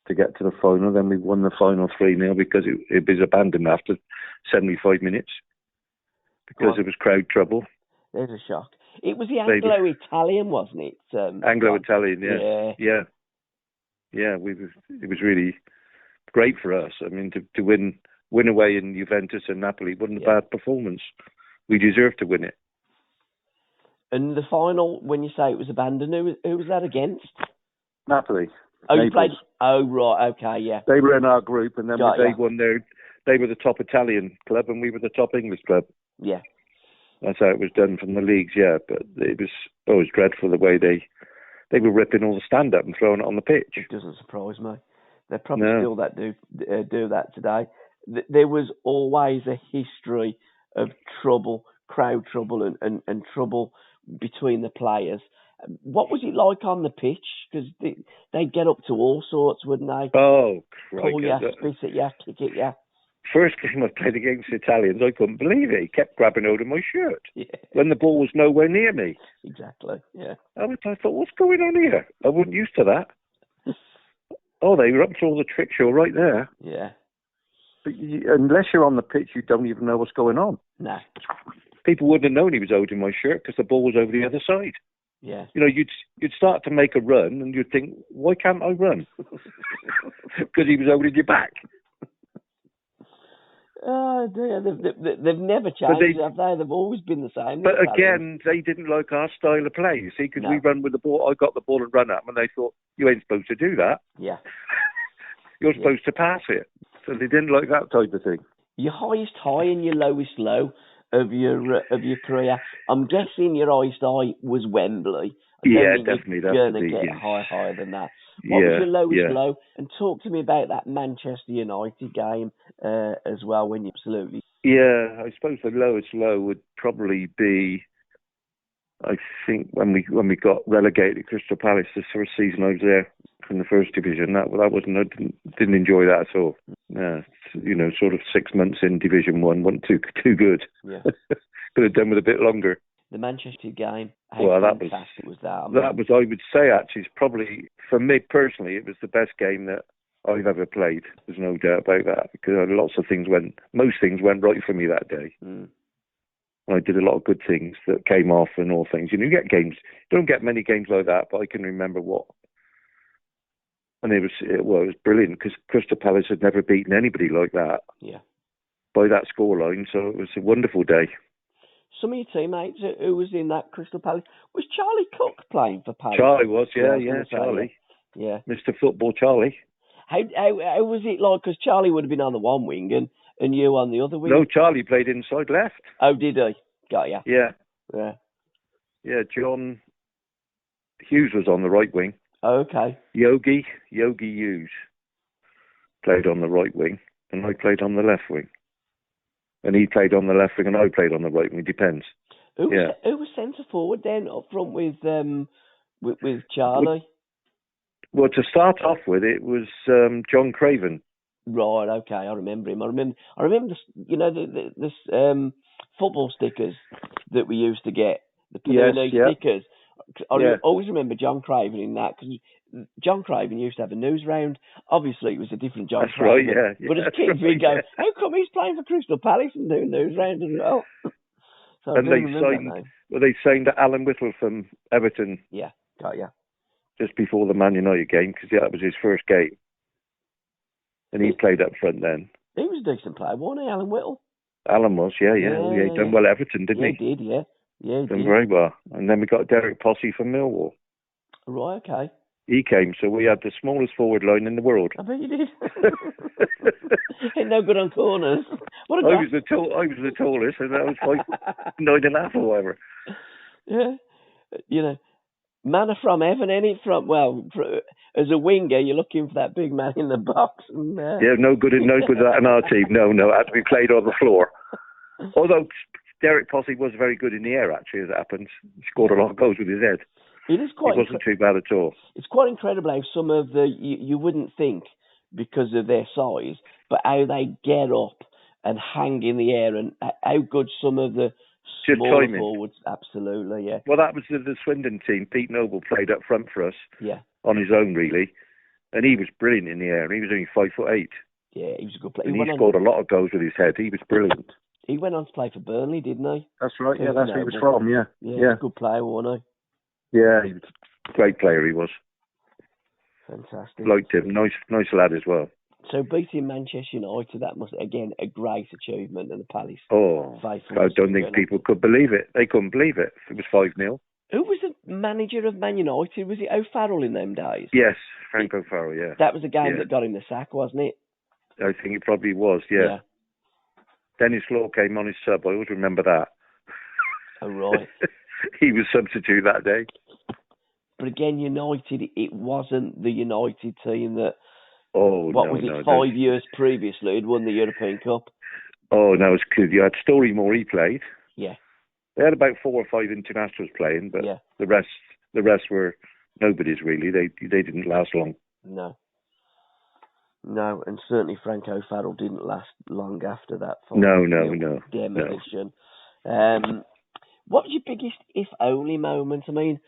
To get to the final. Then we won the final 3-0 because it was abandoned after 75 minutes because it was crowd trouble. There's a shock. It was the Anglo-Italian, wasn't it? Anglo-Italian, yeah. It was really great for us. I mean, to win away in Juventus and Napoli wasn't a bad performance. We deserved to win it. And the final, when you say it was abandoned, who was that against? Napoli. Oh, you played. Oh, right. Okay, yeah. They were in our group, and then they won they were the top Italian club, and we were the top English club. Yeah. That's how it was done from the leagues, yeah. But it was dreadful the way they were ripping all the stand up and throwing it on the pitch. It doesn't surprise me. They're probably still do that today. There was always a history of trouble, crowd trouble, and trouble between the players. What was it like on the pitch? Because they'd get up to all sorts, wouldn't they? Oh, crikey. Pull you, spit at you, kick at you. First game I played against the Italians, I couldn't believe it. He kept grabbing hold of my shirt when the ball was nowhere near me. Exactly, yeah. I thought, what's going on here? I wasn't used to that. Oh, they were up to all the tricks. You're right there. Yeah. But unless you're on the pitch, you don't even know what's going on. No. People wouldn't have known he was holding my shirt because the ball was over the other side. Yeah. You know, you'd start to make a run and you'd think, why can't I run? Because he was holding your back. Oh dear, they've never changed, have they? They've always been the same. But again, they didn't like our style of play, you see, because we run with the ball. I got the ball and run up, and they thought, you ain't supposed to do that. Yeah. You're supposed to pass it. So they didn't like that type of thing. Your highest high and your lowest low of your career. I'm guessing your highest high was Wembley. Definitely. You're going to get higher than that. What was your lowest low? And talk to me about that Manchester United game as well. When you absolutely. Yeah, I suppose the lowest low would probably be, I think, when we got relegated to Crystal Palace the first season I was there from the first division. That wasn't. I didn't enjoy that at all. Yeah, sort of 6 months in Division 1 wasn't too good. Yeah, could have done with a bit longer. The Manchester game. That was that. I would say actually, it's probably for me personally, it was the best game that I've ever played. There's no doubt about that because most things went right for me that day. I did a lot of good things that came off and all things. You get games. You don't get many games like that, but I can remember what. And it was brilliant because Crystal Palace had never beaten anybody like that. Yeah. By that scoreline, so it was a wonderful day. Some of your teammates who was in that Crystal Palace, was Charlie Cook playing for Palace? Charlie was, yeah, Charlie. Yeah. Mr. Football Charlie. How was it like? Because Charlie would have been on the one wing and you on the other wing? No, Charlie played inside left. Oh, did he? Got ya. Yeah. Yeah. Yeah, John Hughes was on the right wing. Oh, okay. Yogi Hughes played on the right wing, and I played on the left wing. And he played on the left wing, and I played on the right wing. It depends. Who was centre forward then, up front with Charlie? Well, to start off with, it was John Craven. Right. Okay. I remember him. I remember this. football stickers that we used to get, the Yes, Panini yeah. stickers. I Yeah. always remember John Craven in that, because John Craven used to have a news round. Obviously, it was a different John That's right, Craven. yeah. But as That's kids, right, we'd go, yeah. how come he's playing for Crystal Palace and doing news round as well? So I And do remember that name. they signed Alan Whittle from Everton Yeah, got ya. just before the Man United game, because that was his first game. And he played up front then. He was a decent player, wasn't he, Alan Whittle? Alan was, yeah. He done well at Everton, didn't he? He did, yeah. Yeah, he Done did. very well. And then we got Derek Posse from Millwall. Right, okay. He came, so we had the smallest forward line in the world. I bet you did. Ain't no good on corners. What a I guy. was the tallest, and I was 5'9.5" or whatever. Yeah. You know, manna from heaven, ain't it? As a winger, you're looking for that big man in the box. And, Yeah, no good at that in our team. No, it had to be played on the floor. Although Derek Posse was very good in the air, actually, as it happens. He scored a lot of goals with his head. It is quite. He wasn't too bad at all. It's quite incredible how some of you wouldn't think because of their size, but how they get up and hang in the air, and how good some of the smaller forwards. Absolutely, yeah. Well, that was the Swindon team. Pete Noble played up front for us. Yeah. On his own, really, and he was brilliant in the air. And he was only 5'8". Yeah, he was a good player. And he scored a lot of goals with his head. He was brilliant. He went on to play for Burnley, didn't he? That's right. Yeah, that's where he was from. Yeah. Yeah. Good player, wasn't he? Yeah, he was a great player. He was. Fantastic. Liked him. Nice lad as well. So beating Manchester United, that must again a great achievement in the Palace. Oh, I don't think people could believe it. They couldn't believe it. It was 5-0. Who was the manager of Man United? Was it O'Farrell in them days? Yes, Frank O'Farrell, yeah. That was the game that got him the sack, wasn't it? I think it probably was, yeah. Dennis Law came on his sub. I always remember that. Oh, right. He was substitute that day. But again, United, it wasn't the United team that, 5 years previously had won the European Cup? Oh, no, it's because you had Storymore, he played. Yeah. They had about 4 or 5 internationals playing, but the rest were nobodies really. They didn't last long. No, and certainly Frank O'Farrell didn't last long after that. No. Demolition. What was your biggest if only moment? I mean,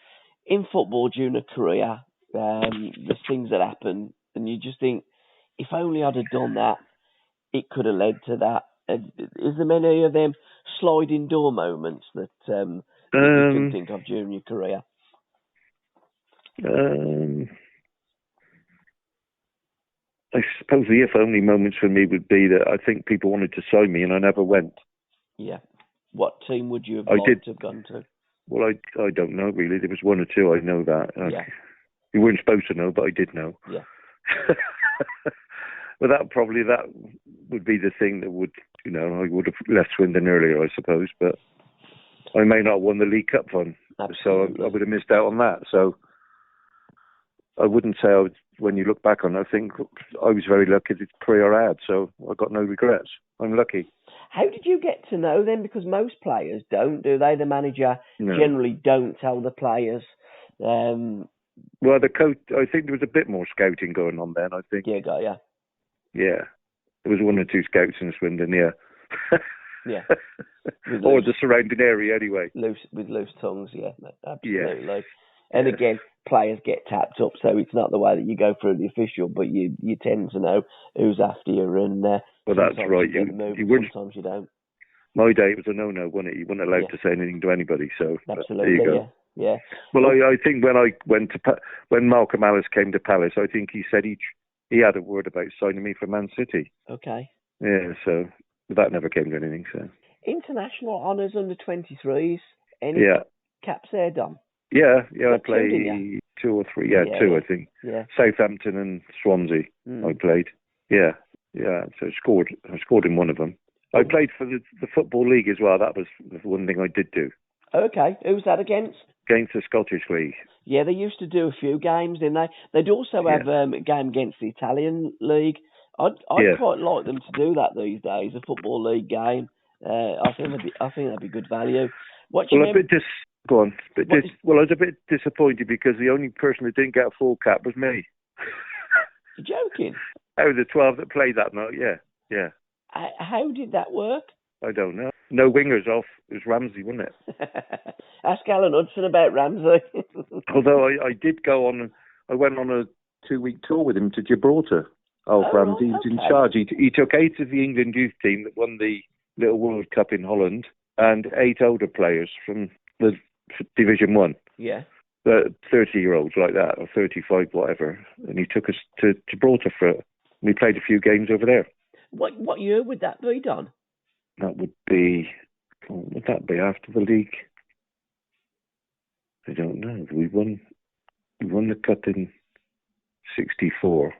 in football during a career, there's things that happen, and you just think, if only I'd have done that, it could have led to that. Is there many of them sliding door moments that you can think of during your career? I suppose the if only moments for me would be that I think people wanted to sign me and I never went. Yeah. What team would you have liked to have gone to? Well, I don't know really. There was 1 or 2, I know that. You weren't supposed to know, but I did know. Yeah. But that would be the thing that would, I would have left Swindon earlier, I suppose, but I may not have won the League Cup fund. Absolutely. So I would have missed out on that. So I wouldn't say when you look back on it, I think I was very lucky the career I had, so I got no regrets. I'm lucky. How did you get to know them? Because most players don't, do they? The manager generally don't tell the players. Well, the coach, I think there was a bit more scouting going on then, I think. Yeah. Yeah. There was 1 or 2 scouts in Swindon, yeah. Yeah. Or the surrounding area, anyway. With loose tongues, yeah. Absolutely. Yeah. And again, players get tapped up, so it's not the way that you go through the official, but you tend to know who's after you. And well, that's right. Sometimes you don't. My day, it was a no-no, wasn't it? You weren't allowed to say anything to anybody, so absolutely, there you go. Yeah. Well, I think when Malcolm Alice came to Palace, I think he said he had a word about signing me for Man City. Okay. Yeah, so that never came to anything. So international honours under 23s. Any caps there, Dom? Yeah. I played 2 or 3. Yeah, 2 I think. Yeah. Southampton and Swansea. I played. Yeah. So I scored in one of them. I played for the Football League as well. That was the one thing I did do. Okay. Who was that against? Against the Scottish League. Yeah, they used to do a few games, didn't they? They'd also have a game against the Italian League. I'd quite like them to do that these days, a Football League game. I think that'd be good value. Go on. I was a bit disappointed because the only person that didn't get a full cap was me. You're joking? Out of the 12 that played that night, yeah. How did that work? I don't know. no wingers off. It was Ramsey, wasn't it? Ask Alan Hudson about Ramsey. Although I did go on, I went on a 2-week tour with him to Gibraltar. Ramsey was in charge. He took 8 of the England youth team that won the Little World Cup in Holland and 8 older players from the Division 1. Yeah. 30-year-olds like that, or 35, whatever. And he took us to Gibraltar for it. We played a few games over there. What year would that be, Don? That would be, what would that be, after the league? I don't know. We won the cup in 64.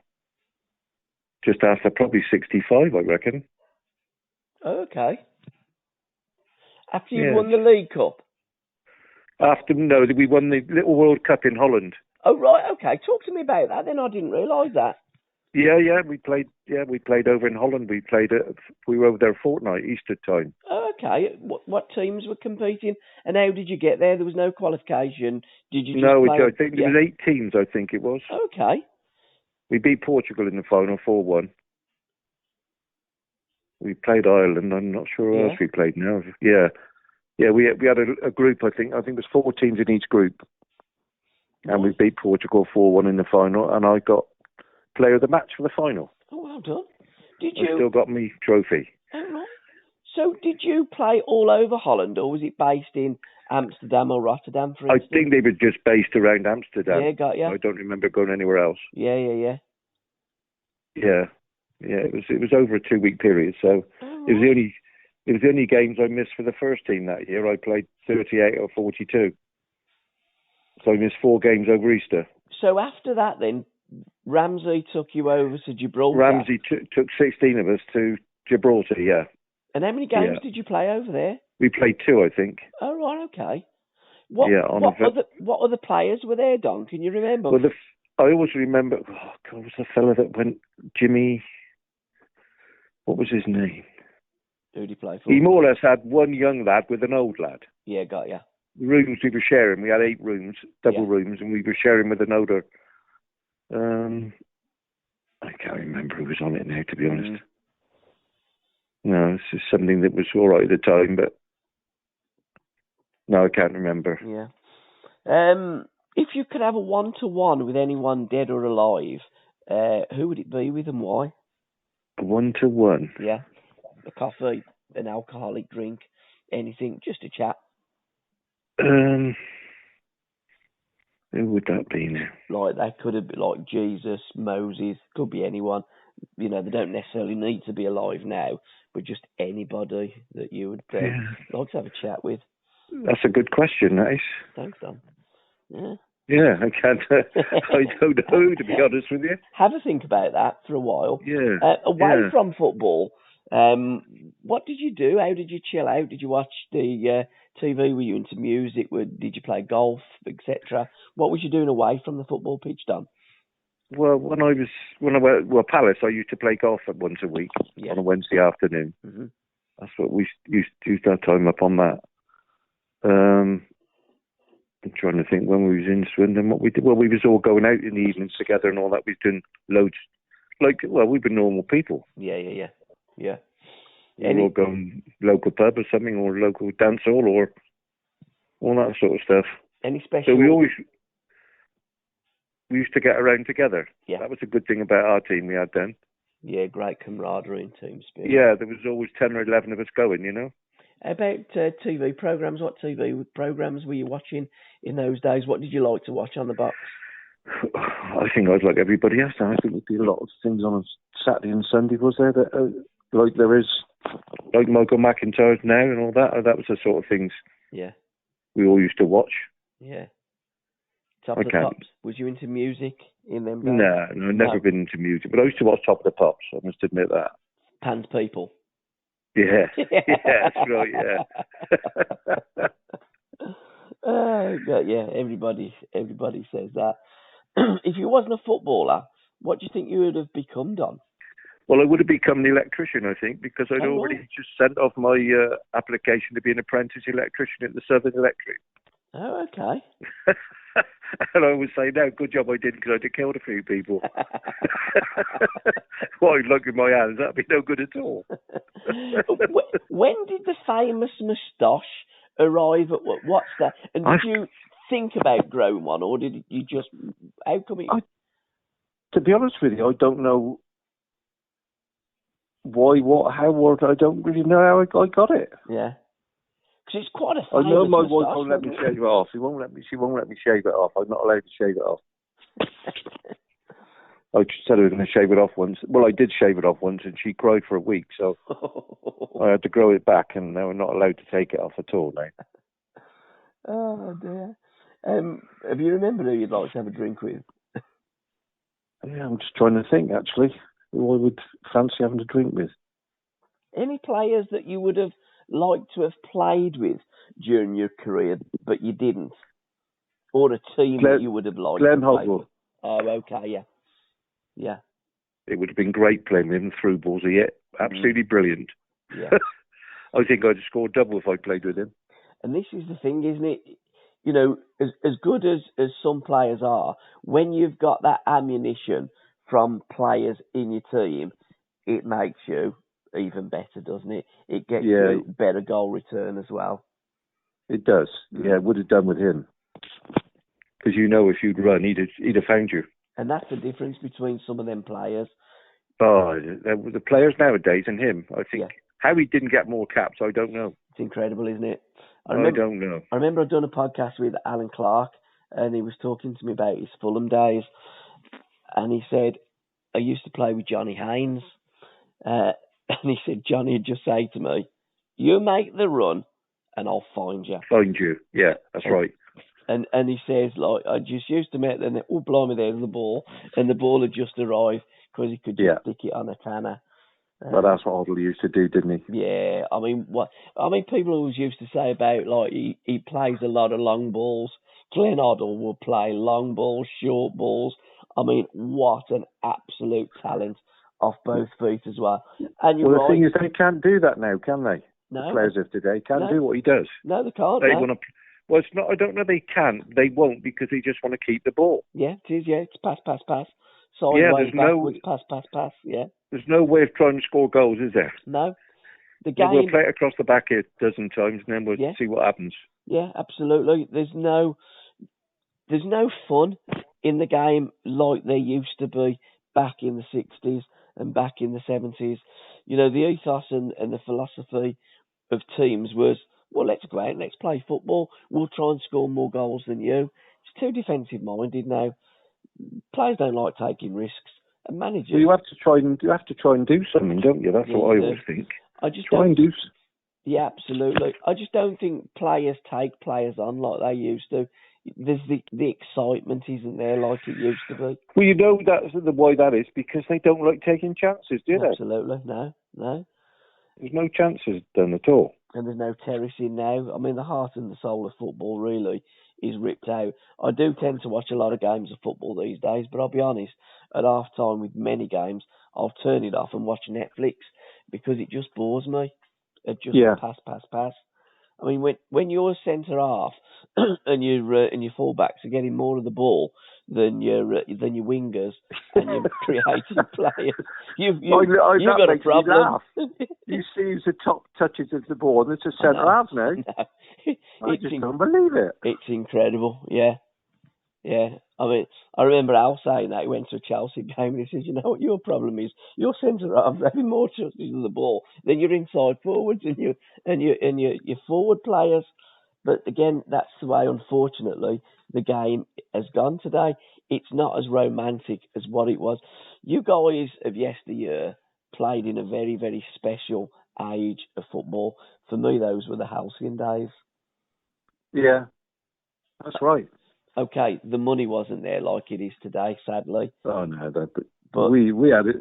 Just after probably 65, I reckon. Oh, okay. After you won the League Cup? No, we won the Little World Cup in Holland. Oh, right, okay. Talk to me about that, then. I didn't realise that. Yeah, we played over in Holland. We were over there a fortnight, Easter time. Oh, okay. What teams were competing, and how did you get there? There was no qualification. Did you just play? I think there was 8 teams, I think it was. Okay. We beat Portugal in the final 4-1. We played Ireland. I'm not sure who else we played now. Yeah, we had a group, I think it was 4 teams in each group. And we beat Portugal 4-1 in the final, and I got player of the match for the final. Oh, well done. I still got me trophy. Oh, right. So did you play all over Holland, or was it based in Amsterdam or Rotterdam, for instance? I think they were just based around Amsterdam. Yeah, got you. I don't remember going anywhere else. Yeah. Yeah, it was over a 2-week period, so it was the only games I missed for the first team that year. I played 38 or 42. So I missed 4 games over Easter. So after that then, Ramsey took you over to Gibraltar? Ramsey took 16 of us to Gibraltar, yeah. And how many games did you play over there? We played 2, I think. Oh, right, okay. What other players were there, Don? Can you remember? Well, I always remember, was the fella that went, Jimmy, what was his name? Who did he play for? He more or less had one young lad with an old lad. Yeah, got ya. The rooms we were sharing, we had 8 rooms, double rooms, and we were sharing with an older. I can't remember who was on it now, to be honest. No, this is something that was all right at the time, but no, I can't remember. Yeah. If you could have a 1-to-1 with anyone dead or alive, who would it be with and why? A 1-to-1? Yeah. A coffee, an alcoholic drink, anything, just a chat. Who would that be now? Like, that could have been like Jesus, Moses, could be anyone. You know, they don't necessarily need to be alive now, but just anybody that you would like to have a chat with. That's a good question, that is. Thanks, Don. Yeah. Yeah, I can't. I don't know, to be honest with you. Have a think about that for a while. Yeah. Away from football, what did you do? How did you chill out? Did you watch the TV? Were you into music? Did you play golf, etc.? What was you doing away from the football pitch, Don? Well, when I went Palace, I used to play golf once a week on a Wednesday afternoon. Mm-hmm. That's what we used our time up on that. I'm trying to think when we was in Swindon, what we did. Well, we was all going out in the evenings together and all that. We was doing loads. We were normal people. Yeah. We were all going local pub or something, or local dance hall, or all that sort of stuff. Any special? So we used to get around together. Yeah. That was a good thing about our team we had then. Yeah, great camaraderie and team spirit. Yeah, there was always 10 or 11 of us going, you know. About TV programmes, what TV programmes were you watching in those days? What did you like to watch on the box? I think I was like everybody else. I think there'd be a lot of things on a Saturday and Sunday, was there? That, like there is, like Michael McIntyre's now and all that. That was the sort of things we all used to watch. Yeah. Top of the Pops. Was you into music in them days? No, I've never been into music, but I used to watch Top of the Pops. I must admit that. Pans People. Yeah, that's right. Yeah. Everybody says that. If you wasn't a footballer, what do you think you would have become, Don? Well, I would have become an electrician, I think, because I'd already just sent off my application to be an apprentice electrician at the Southern Electric. Oh, okay. And I would say, no, good job I didn't, because I'd have killed a few people. Well, I'd look in my hands, that'd be no good at all. When did the famous moustache arrive at what's that? And did you think about growing one, or did you just, how come it... To be honest with you, I don't know why, what, how, what. I don't really know how I got it. Yeah. Because it's quite a I famous know my moustache, wife won't let me shave it off. She won't let me shave it off. I'm not allowed to shave it off. I said I was going to shave it off once. Well, I did shave it off once, and she cried for a week, so I had to grow it back, and now we're not allowed to take it off at all now. Oh, dear. Have you remembered who you'd like to have a drink with? Yeah, I'm just trying to think, actually, who I would fancy having a drink with. Any players that you would have liked to have played with during your career, but you didn't? Or a team that you would have liked Glenn to play Hoddle. with? Oh, okay, yeah. Yeah. It would have been great playing with him through balls. Absolutely brilliant. Yeah. I think I'd score double if I played with him. And this is the thing, isn't it? You know, as good as some players are, when you've got that ammunition from players in your team, it makes you even better, doesn't it? It gets you better goal return as well. It does. Yeah, it would have done with him. Because if you'd run, he'd have found you. And that's the difference between some of them players. Oh, the players nowadays and him, I think. Yeah. How he didn't get more caps, I don't know. It's incredible, isn't it? I don't know. I remember I'd done a podcast with Alan Clark, and he was talking to me about his Fulham days. And he said, I used to play with Johnny Haynes. And he said, Johnny would just say to me, you make the run, and I'll find you. Find you, yeah, that's right. And he says, like, I just used to make them, oh, blimey, there's the ball. And the ball had just arrived because he could just stick it on a canner. Well, that's what Hoddle used to do, didn't he? Yeah, people always used to say about, like, he plays a lot of long balls. Glenn Hoddle will play long balls, short balls. I mean, what an absolute talent off both feet as well. And the thing is, they can't do that now, can they? No. The players of today can't do what he does. No, they can't. They want to. Well, it's not. I don't know. They can't. They won't because they just want to keep the ball. Yeah, it is. Yeah, it's pass. Sideways, backwards, pass. Yeah. There's no way of trying to score goals, is there? No. The game. We'll play it across the back a dozen times, and then we'll see what happens. Yeah, absolutely. There's no fun in the game like there used to be back in the 60s and back in the 70s. You know, the ethos and the philosophy of teams was, well, let's go out and let's play football. We'll try and score more goals than you. It's too defensive-minded now. Players don't like taking risks, and managers. Well, you have to try and do something, don't you? That's what I always think. Yeah, absolutely. I just don't think players take players on like they used to. There's the excitement isn't there like it used to be. Well, that's why that is, because they don't like taking chances, do they? Absolutely, no. There's no chances done at all. And there's no terracing now. I mean, the heart and the soul of football really is ripped out. I do tend to watch a lot of games of football these days, but I'll be honest, at half time with many games, I'll turn it off and watch Netflix because it just bores me. It just pass. I mean, when you're centre half and your fullbacks are getting more of the ball than your wingers and your creative players, you've got a problem. You see the top touches of the ball, and it's a centre half now. I just don't believe it. It's incredible, yeah. I mean, I remember Al saying that he went to a Chelsea game and he says, you know what your problem is? Your centre halves having more touches of the ball than your inside forwards and your forward players. But again, that's the way, unfortunately, the game has gone today. It's not as romantic as what it was. You guys of yesteryear played in a very, very special age of football. For me, those were the halcyon days. Yeah, that's right. Okay, the money wasn't there like it is today, sadly. Oh no, but we had it.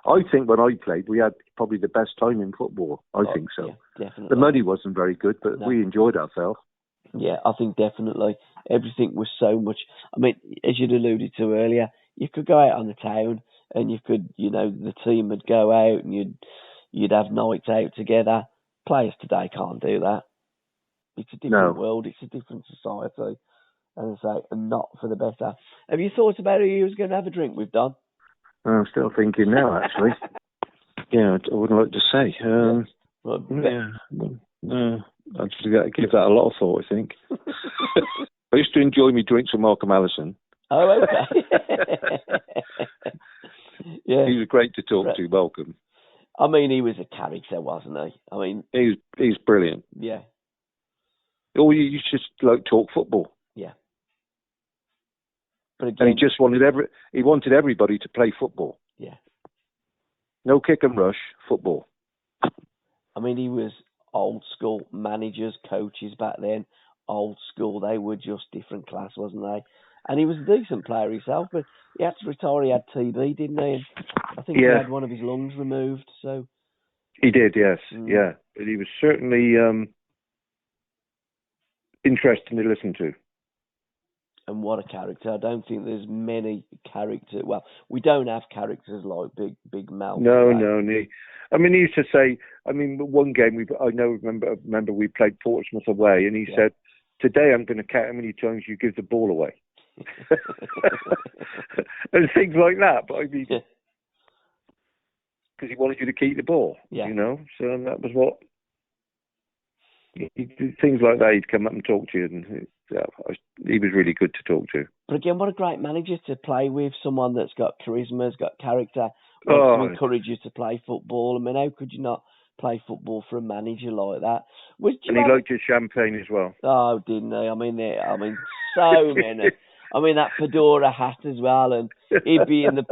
I think when I played, we had probably the best time in football. I think so. Yeah, definitely. The money wasn't very good, but we enjoyed ourselves. Yeah, I think definitely everything was so much. I mean, as you'd alluded to earlier, you could go out on the town and you could, the team would go out and you'd have nights out together. Players today can't do that. It's a different world. It's a different society. And I say, and not for the better. Have you thought about who you was going to have a drink with, Don? I'm still thinking now, actually. Yeah, I wouldn't like to say. Well, I'd give that a lot of thought, I think. I used to enjoy my drinks with Malcolm Allison. Oh, okay. Yeah. He was great to talk to, Malcolm. I mean, he was a character, wasn't he? I mean... He's brilliant. Yeah. Or you just talk football. Yeah. But again... And he just wanted everybody to play football. Yeah. No kick and rush, football. I mean, he was old school managers, coaches back then. Old school, they were just different class, wasn't they? And he was a decent player himself, but he had to retire. He had TB, didn't he? And I think he had one of his lungs removed. So he did, yes, yeah. But he was certainly interesting to listen to. And what a character! I don't think there's many characters. Well, we don't have characters like Big Malcolm. No. I mean, he used to say. I mean, one game remember we played Portsmouth away, and he said, "Today I'm going to count how many times you give the ball away." And things like that. But I mean, because he wanted you to keep the ball, you know. So that was what things like that. He'd come up and talk to you, and he was really good to talk to. But again, what a great manager to play with! Someone that's got charisma, has got character, wants to encourage you to play football. I mean, how could you not play football for a manager like that? And he liked his champagne as well. Oh, didn't he? I mean, so many. I mean, that fedora hat as well, and he'd be in the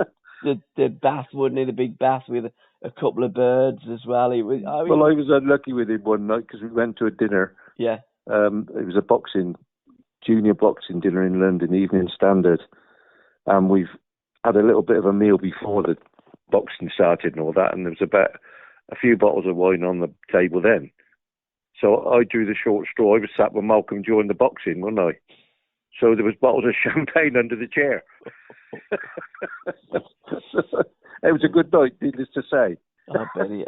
bath, wouldn't he? The big bath with a couple of birds as well. I was unlucky with him one night because we went to a dinner. Yeah. It was a junior boxing dinner in London, Evening Standard, and we've had a little bit of a meal before the boxing started and all that, and there was about a few bottles of wine on the table then. So I drew the short straw. I was sat with Malcolm during the boxing, wasn't I? So there was bottles of champagne under the chair. It was a good night, needless to say. I bet it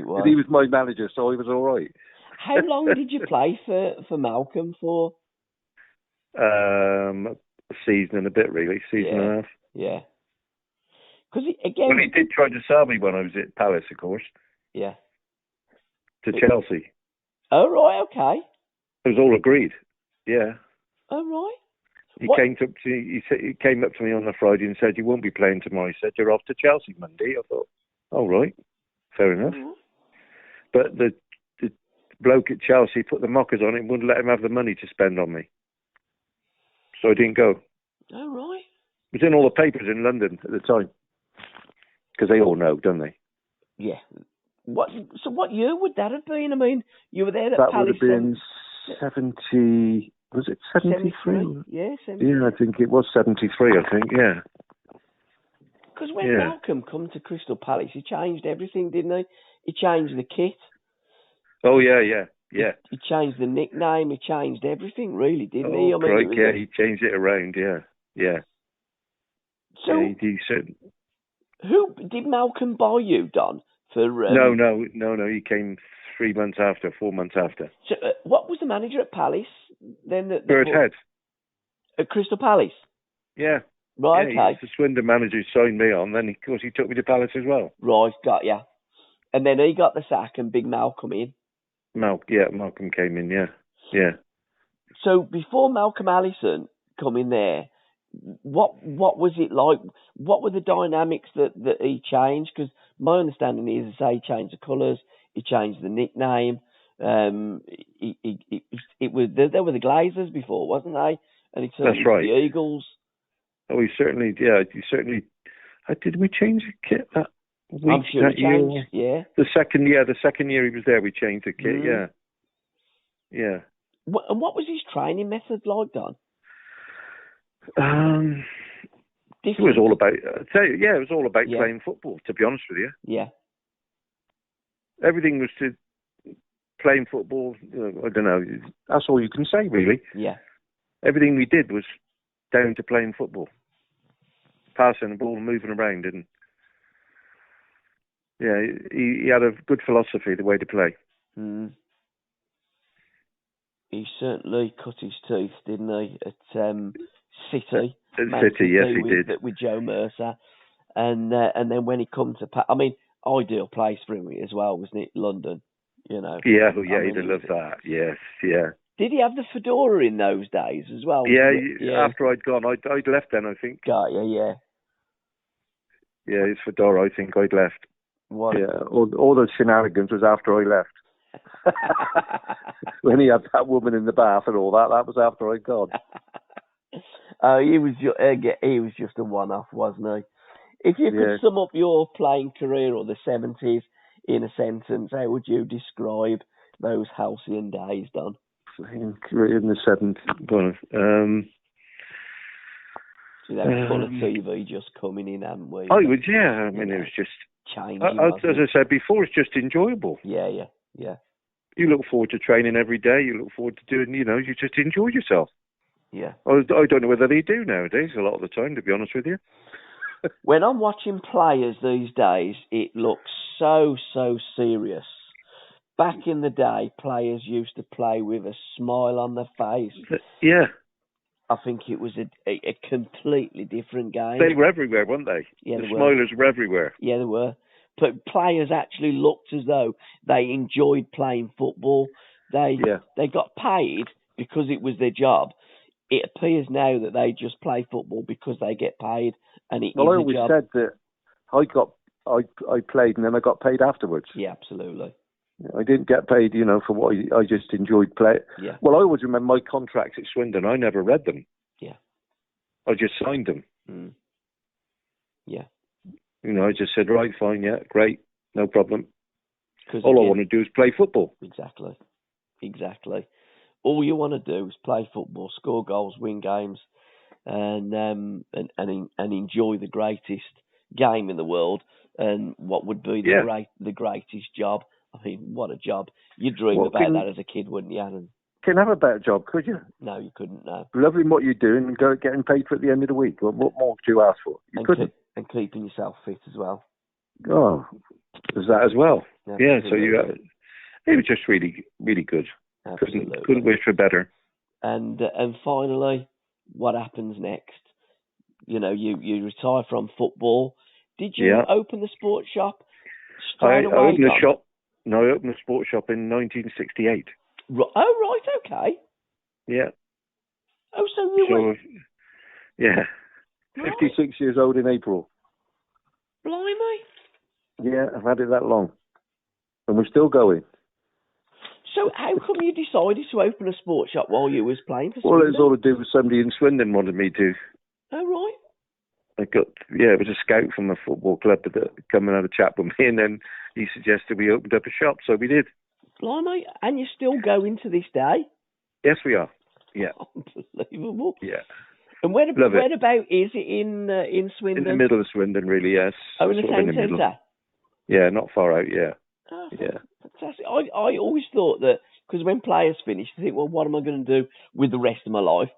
was. And he was my manager, so he was all right. How long did you play for Malcolm for? A season and a bit, really. Season and a half. Yeah. Because again... Well, he did try to sell me when I was at Palace, of course. Yeah. To Chelsea. Oh, right, okay. It was all agreed. Yeah. Oh, right. He came up to me on the Friday and said, "You won't be playing tomorrow." He said, "You're off to Chelsea Monday." I thought, all right, fair enough. Mm-hmm. But the bloke at Chelsea put the mockers on it and wouldn't let him have the money to spend on me. So I didn't go. Oh, right. It was in all the papers in London at the time. Because they all know, don't they? Yeah. So what year would that have been? I mean, you were there at That Palace. That would have been 70... Was it 73? Yeah, 73. Yeah, I think it was 73, I think, yeah. Because when Malcolm come to Crystal Palace, he changed everything, didn't he? He changed the kit. Oh, yeah. He changed the nickname. He changed everything, really, didn't he? I mean, he changed it around, yeah. So, yeah, he said... Who did Malcolm buy you, Don? For No. He came 4 months after. So, what was the manager at Palace then? Bert Head. At Crystal Palace? Yeah. Right, okay. He was the Swindon manager who signed me on. Then, of course, he took me to Palace as well. Right, got ya. And then he got the sack and Big Malcolm in. Malcolm came in, yeah. So before Malcolm Allison come in there, what was it like? What were the dynamics that he changed? Because my understanding is that he changed the colours, he changed the nickname. It was there were the Glazers before, wasn't they? And he turned into the Eagles. Oh, he certainly. Did we change the kit that week? I'm sure he changed. Yeah. The second year he was there, we changed the kit. Yeah. And what was his training method like, Don? It was all about. It was all about playing football. To be honest with you. Yeah. Everything was to playing football. I don't know. That's all you can say, really. Yeah. Everything we did was down to playing football, passing the ball and moving around, and he had a good philosophy, the way to play. Mm. He certainly cut his teeth, didn't he? At City. City, yes, he did. With Joe Mercer, and then when he come to, I mean, ideal place for him as well, wasn't it? London, you know. Yeah, he'd have loved that. Yes, yeah. Did he have the fedora in those days as well? Yeah, after I'd gone, I'd left then, I think. Got you, yeah. Yeah, his fedora, I think I'd left. What? Yeah, all the shenanigans was after I left. When he had that woman in the bath and all that was after I'd gone. He was just a one-off, wasn't he? If you could sum up your playing career or the 70s in a sentence, how would you describe those halcyon days, Don? In the 70s, full of TV just coming in, haven't we? I would, yeah. I mean, it was just changing. As I said before, it's just enjoyable. Yeah. You look forward to training every day. You look forward to doing, you just enjoy yourself. Yeah. I don't know whether they do nowadays, a lot of the time, to be honest with you. When I'm watching players these days, it looks so serious. Back in the day, players used to play with a smile on their face. Yeah. I think it was a completely different game. They were everywhere, weren't they? Yeah, the smilers were everywhere. Yeah, they were. But players actually looked as though they enjoyed playing football. They got paid because it was their job. It appears now that they just play football because they get paid, and it is a job. Well, I always said that I played and then I got paid afterwards. Yeah, absolutely. I didn't get paid, for what I just enjoyed playing. Yeah. Well, I always remember my contracts at Swindon. I never read them. Yeah. I just signed them. Mm. Yeah. I just said, right, fine, yeah, great, no problem. All I want to do is play football. Exactly. All you want to do is play football, score goals, win games, and enjoy the greatest game in the world, and what would be the greatest job. I mean, what a job. You dream about that as a kid, wouldn't you, Alan? Couldn't have a better job, could you? No, you couldn't, no. Loving what you're doing and getting paid for it at the end of the week. What more could you ask for? You couldn't. And keeping yourself fit as well. Oh, there's that as well. Yeah, so it was just really, really good. Absolutely. Couldn't wish for better. And finally, what happens next? You retire from football. Did you open the sports shop straight away? I opened the shop. No, I opened the sports shop in 1968. Oh, right, okay. Yeah. Oh, so you were... Yeah. Right. 56 years old in April. Blimey. Yeah, I've had it that long. And we're still going. So how come you decided to open a sports shop while you was playing for Swindon? Well, it was all to do with somebody in Swindon wanted me to. Oh, right. It was a scout from a football club that come and had a chat with me, and then he suggested we opened up a shop, so we did. Blimey, and you're still going to this day? Yes, we are. Yeah. Unbelievable. Yeah. And whereabout is it in Swindon? In the middle of Swindon, really, yes. Oh, in the town centre? Yeah, not far out, yeah. Oh, yeah. Fantastic. I always thought that, because when players finish, they think, well, what am I going to do with the rest of my life?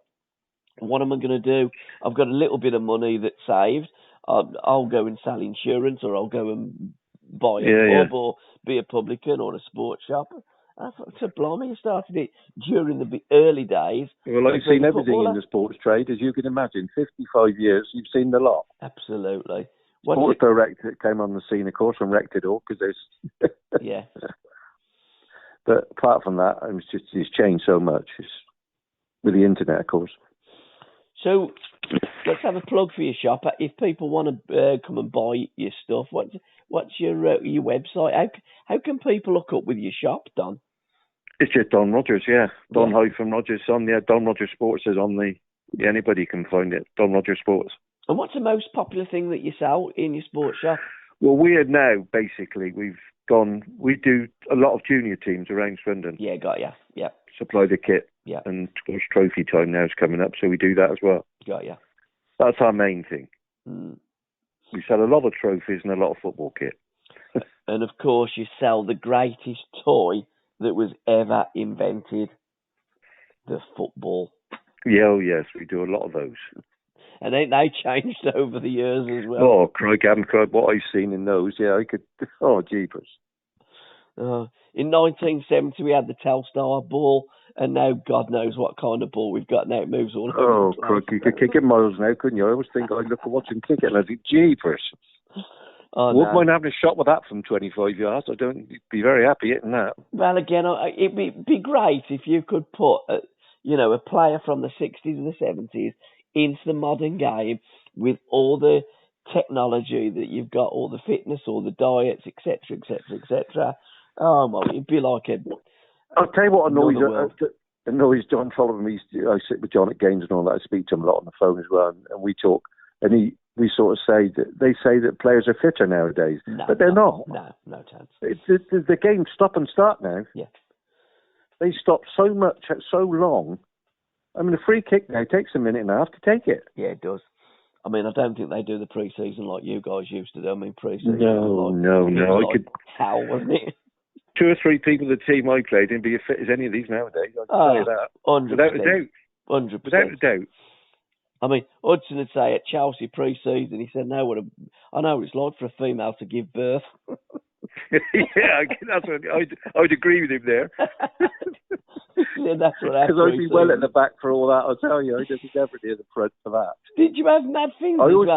What am I going to do? I've got a little bit of money that's saved. I'll go and sell insurance, or I'll go and buy a pub, or be a publican, or a sports shop. I thought, so blimey, you started it during the early days. Well, I've seen everything in the sports trade, as you can imagine. 55 years, you've seen the lot. Absolutely. Sports director came on the scene, of course, and wrecked it all, because there's... Yeah. But apart from that, it's changed so much with the internet, of course. So let's have a plug for your shop. If people want to come and buy your stuff, what's your website? How can people look up with your shop, Don? It's just Don Rogers, yeah. Don-Rogers on Don Rogers Sports is on the... Yeah, anybody can find it. Don Rogers Sports. And what's the most popular thing that you sell in your sports shop? Well, we are now, basically, we do a lot of junior teams around Swindon. Yeah, got ya. Yeah. Supply the kit. Yeah. And of course, trophy time now is coming up, so we do that as well. Got ya. That's our main thing. Mm. We sell a lot of trophies and a lot of football kit. And of course, you sell the greatest toy that was ever invented, the football. Yeah, oh yes, we do a lot of those. And ain't they changed over the years as well? Oh, crikey, what I've seen in those, I could... Oh, jeepers. In 1970, we had the Telstar ball, and now God knows what kind of ball we've got now. It moves all over. Oh, crikey, you could kick it miles now, couldn't you? I always think I'd look at watching cricket and I'd think, jeepers. Oh, Wouldn't no. mind having a shot with that from 25 yards. I don't be very happy hitting that. Well, again, it'd be great if you could put, a player from the 60s and the 70s into the modern game with all the technology that you've got, all the fitness, all the diets, etc., etc., etc. Oh, well, it'd be like a... I'll tell you what annoys John Sullivan. I sit with John at games and all that. I speak to him a lot on the phone as well, and we talk. And we sort of say that players are fitter nowadays, but they're not. No chance. The game stop and start now. Yeah. They stop so much, so long. I mean, a free kick now takes a minute and a half to take it. Yeah, it does. I mean, I don't think they do the pre-season like you guys used to do. I mean, pre-season No. I could hell, wasn't it? 2 or 3 people of the team I played in be as fit as any of these nowadays. I can tell you that. 100%. Without a doubt. 100%. Without a doubt. I mean, Hudson would say at Chelsea pre-season, he said, "No, I know what it's like for a female to give birth." Yeah, that's what I'd agree with him there. Yeah, that's what because I'd be well at the back for all that. I'll tell you, I'd be never near the front for that. Did you have mad things? I always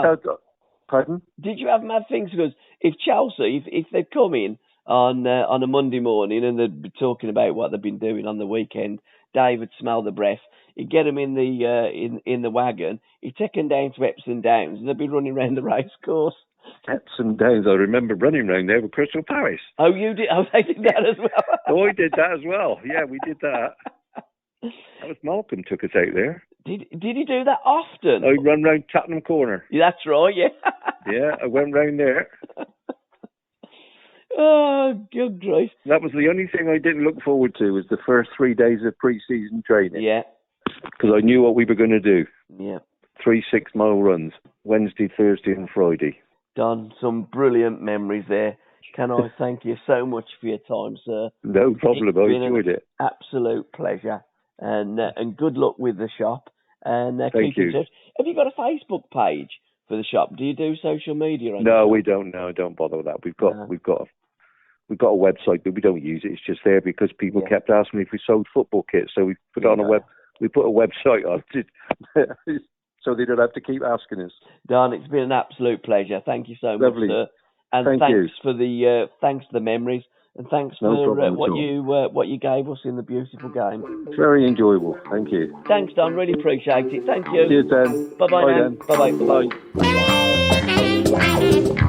pardon? Did you have mad things? Because if Chelsea, if they'd come in on a Monday morning and they'd be talking about what they've been doing on the weekend, Dave would smell the breath. He'd get them in the wagon. He'd take them down to Epsom Downs, and they'd be running around the race course. Epsom Downs. I remember running around there with Crystal Palace. Oh, you did? Oh, they did that as well. Oh, I did that as well. Yeah, we did that. That was Malcolm took us out there. Did he do that often? I run round Tottenham Corner. Yeah, that's right. Yeah. Yeah, I went round there. Oh, good grief. That was the only thing I didn't look forward to, was the first 3 days of pre-season training. Yeah. Because I knew what we were going to do. Yeah. 3 6-mile runs, Wednesday, Thursday and Friday. Don, some brilliant memories there. Can I thank you so much for your time, sir? No problem. I enjoyed it. Absolute pleasure. And good luck with the shop. And thank you. In touch. Have you got a Facebook page for the shop? Do you do social media? No, we don't. No, don't bother with that. We've got a website, but we don't use it. It's just there because people kept asking me if we sold football kits, so we put on we put a website on it, so they don't have to keep asking us. Don, it's been an absolute pleasure. Thank you so Lovely. much, sir. And thanks for the memories, and thanks for what you gave us in the beautiful game. It's very enjoyable. Thank you. Thanks, Don. Really appreciate it. Thank you. Cheers, then. Bye bye. Bye. Bye bye.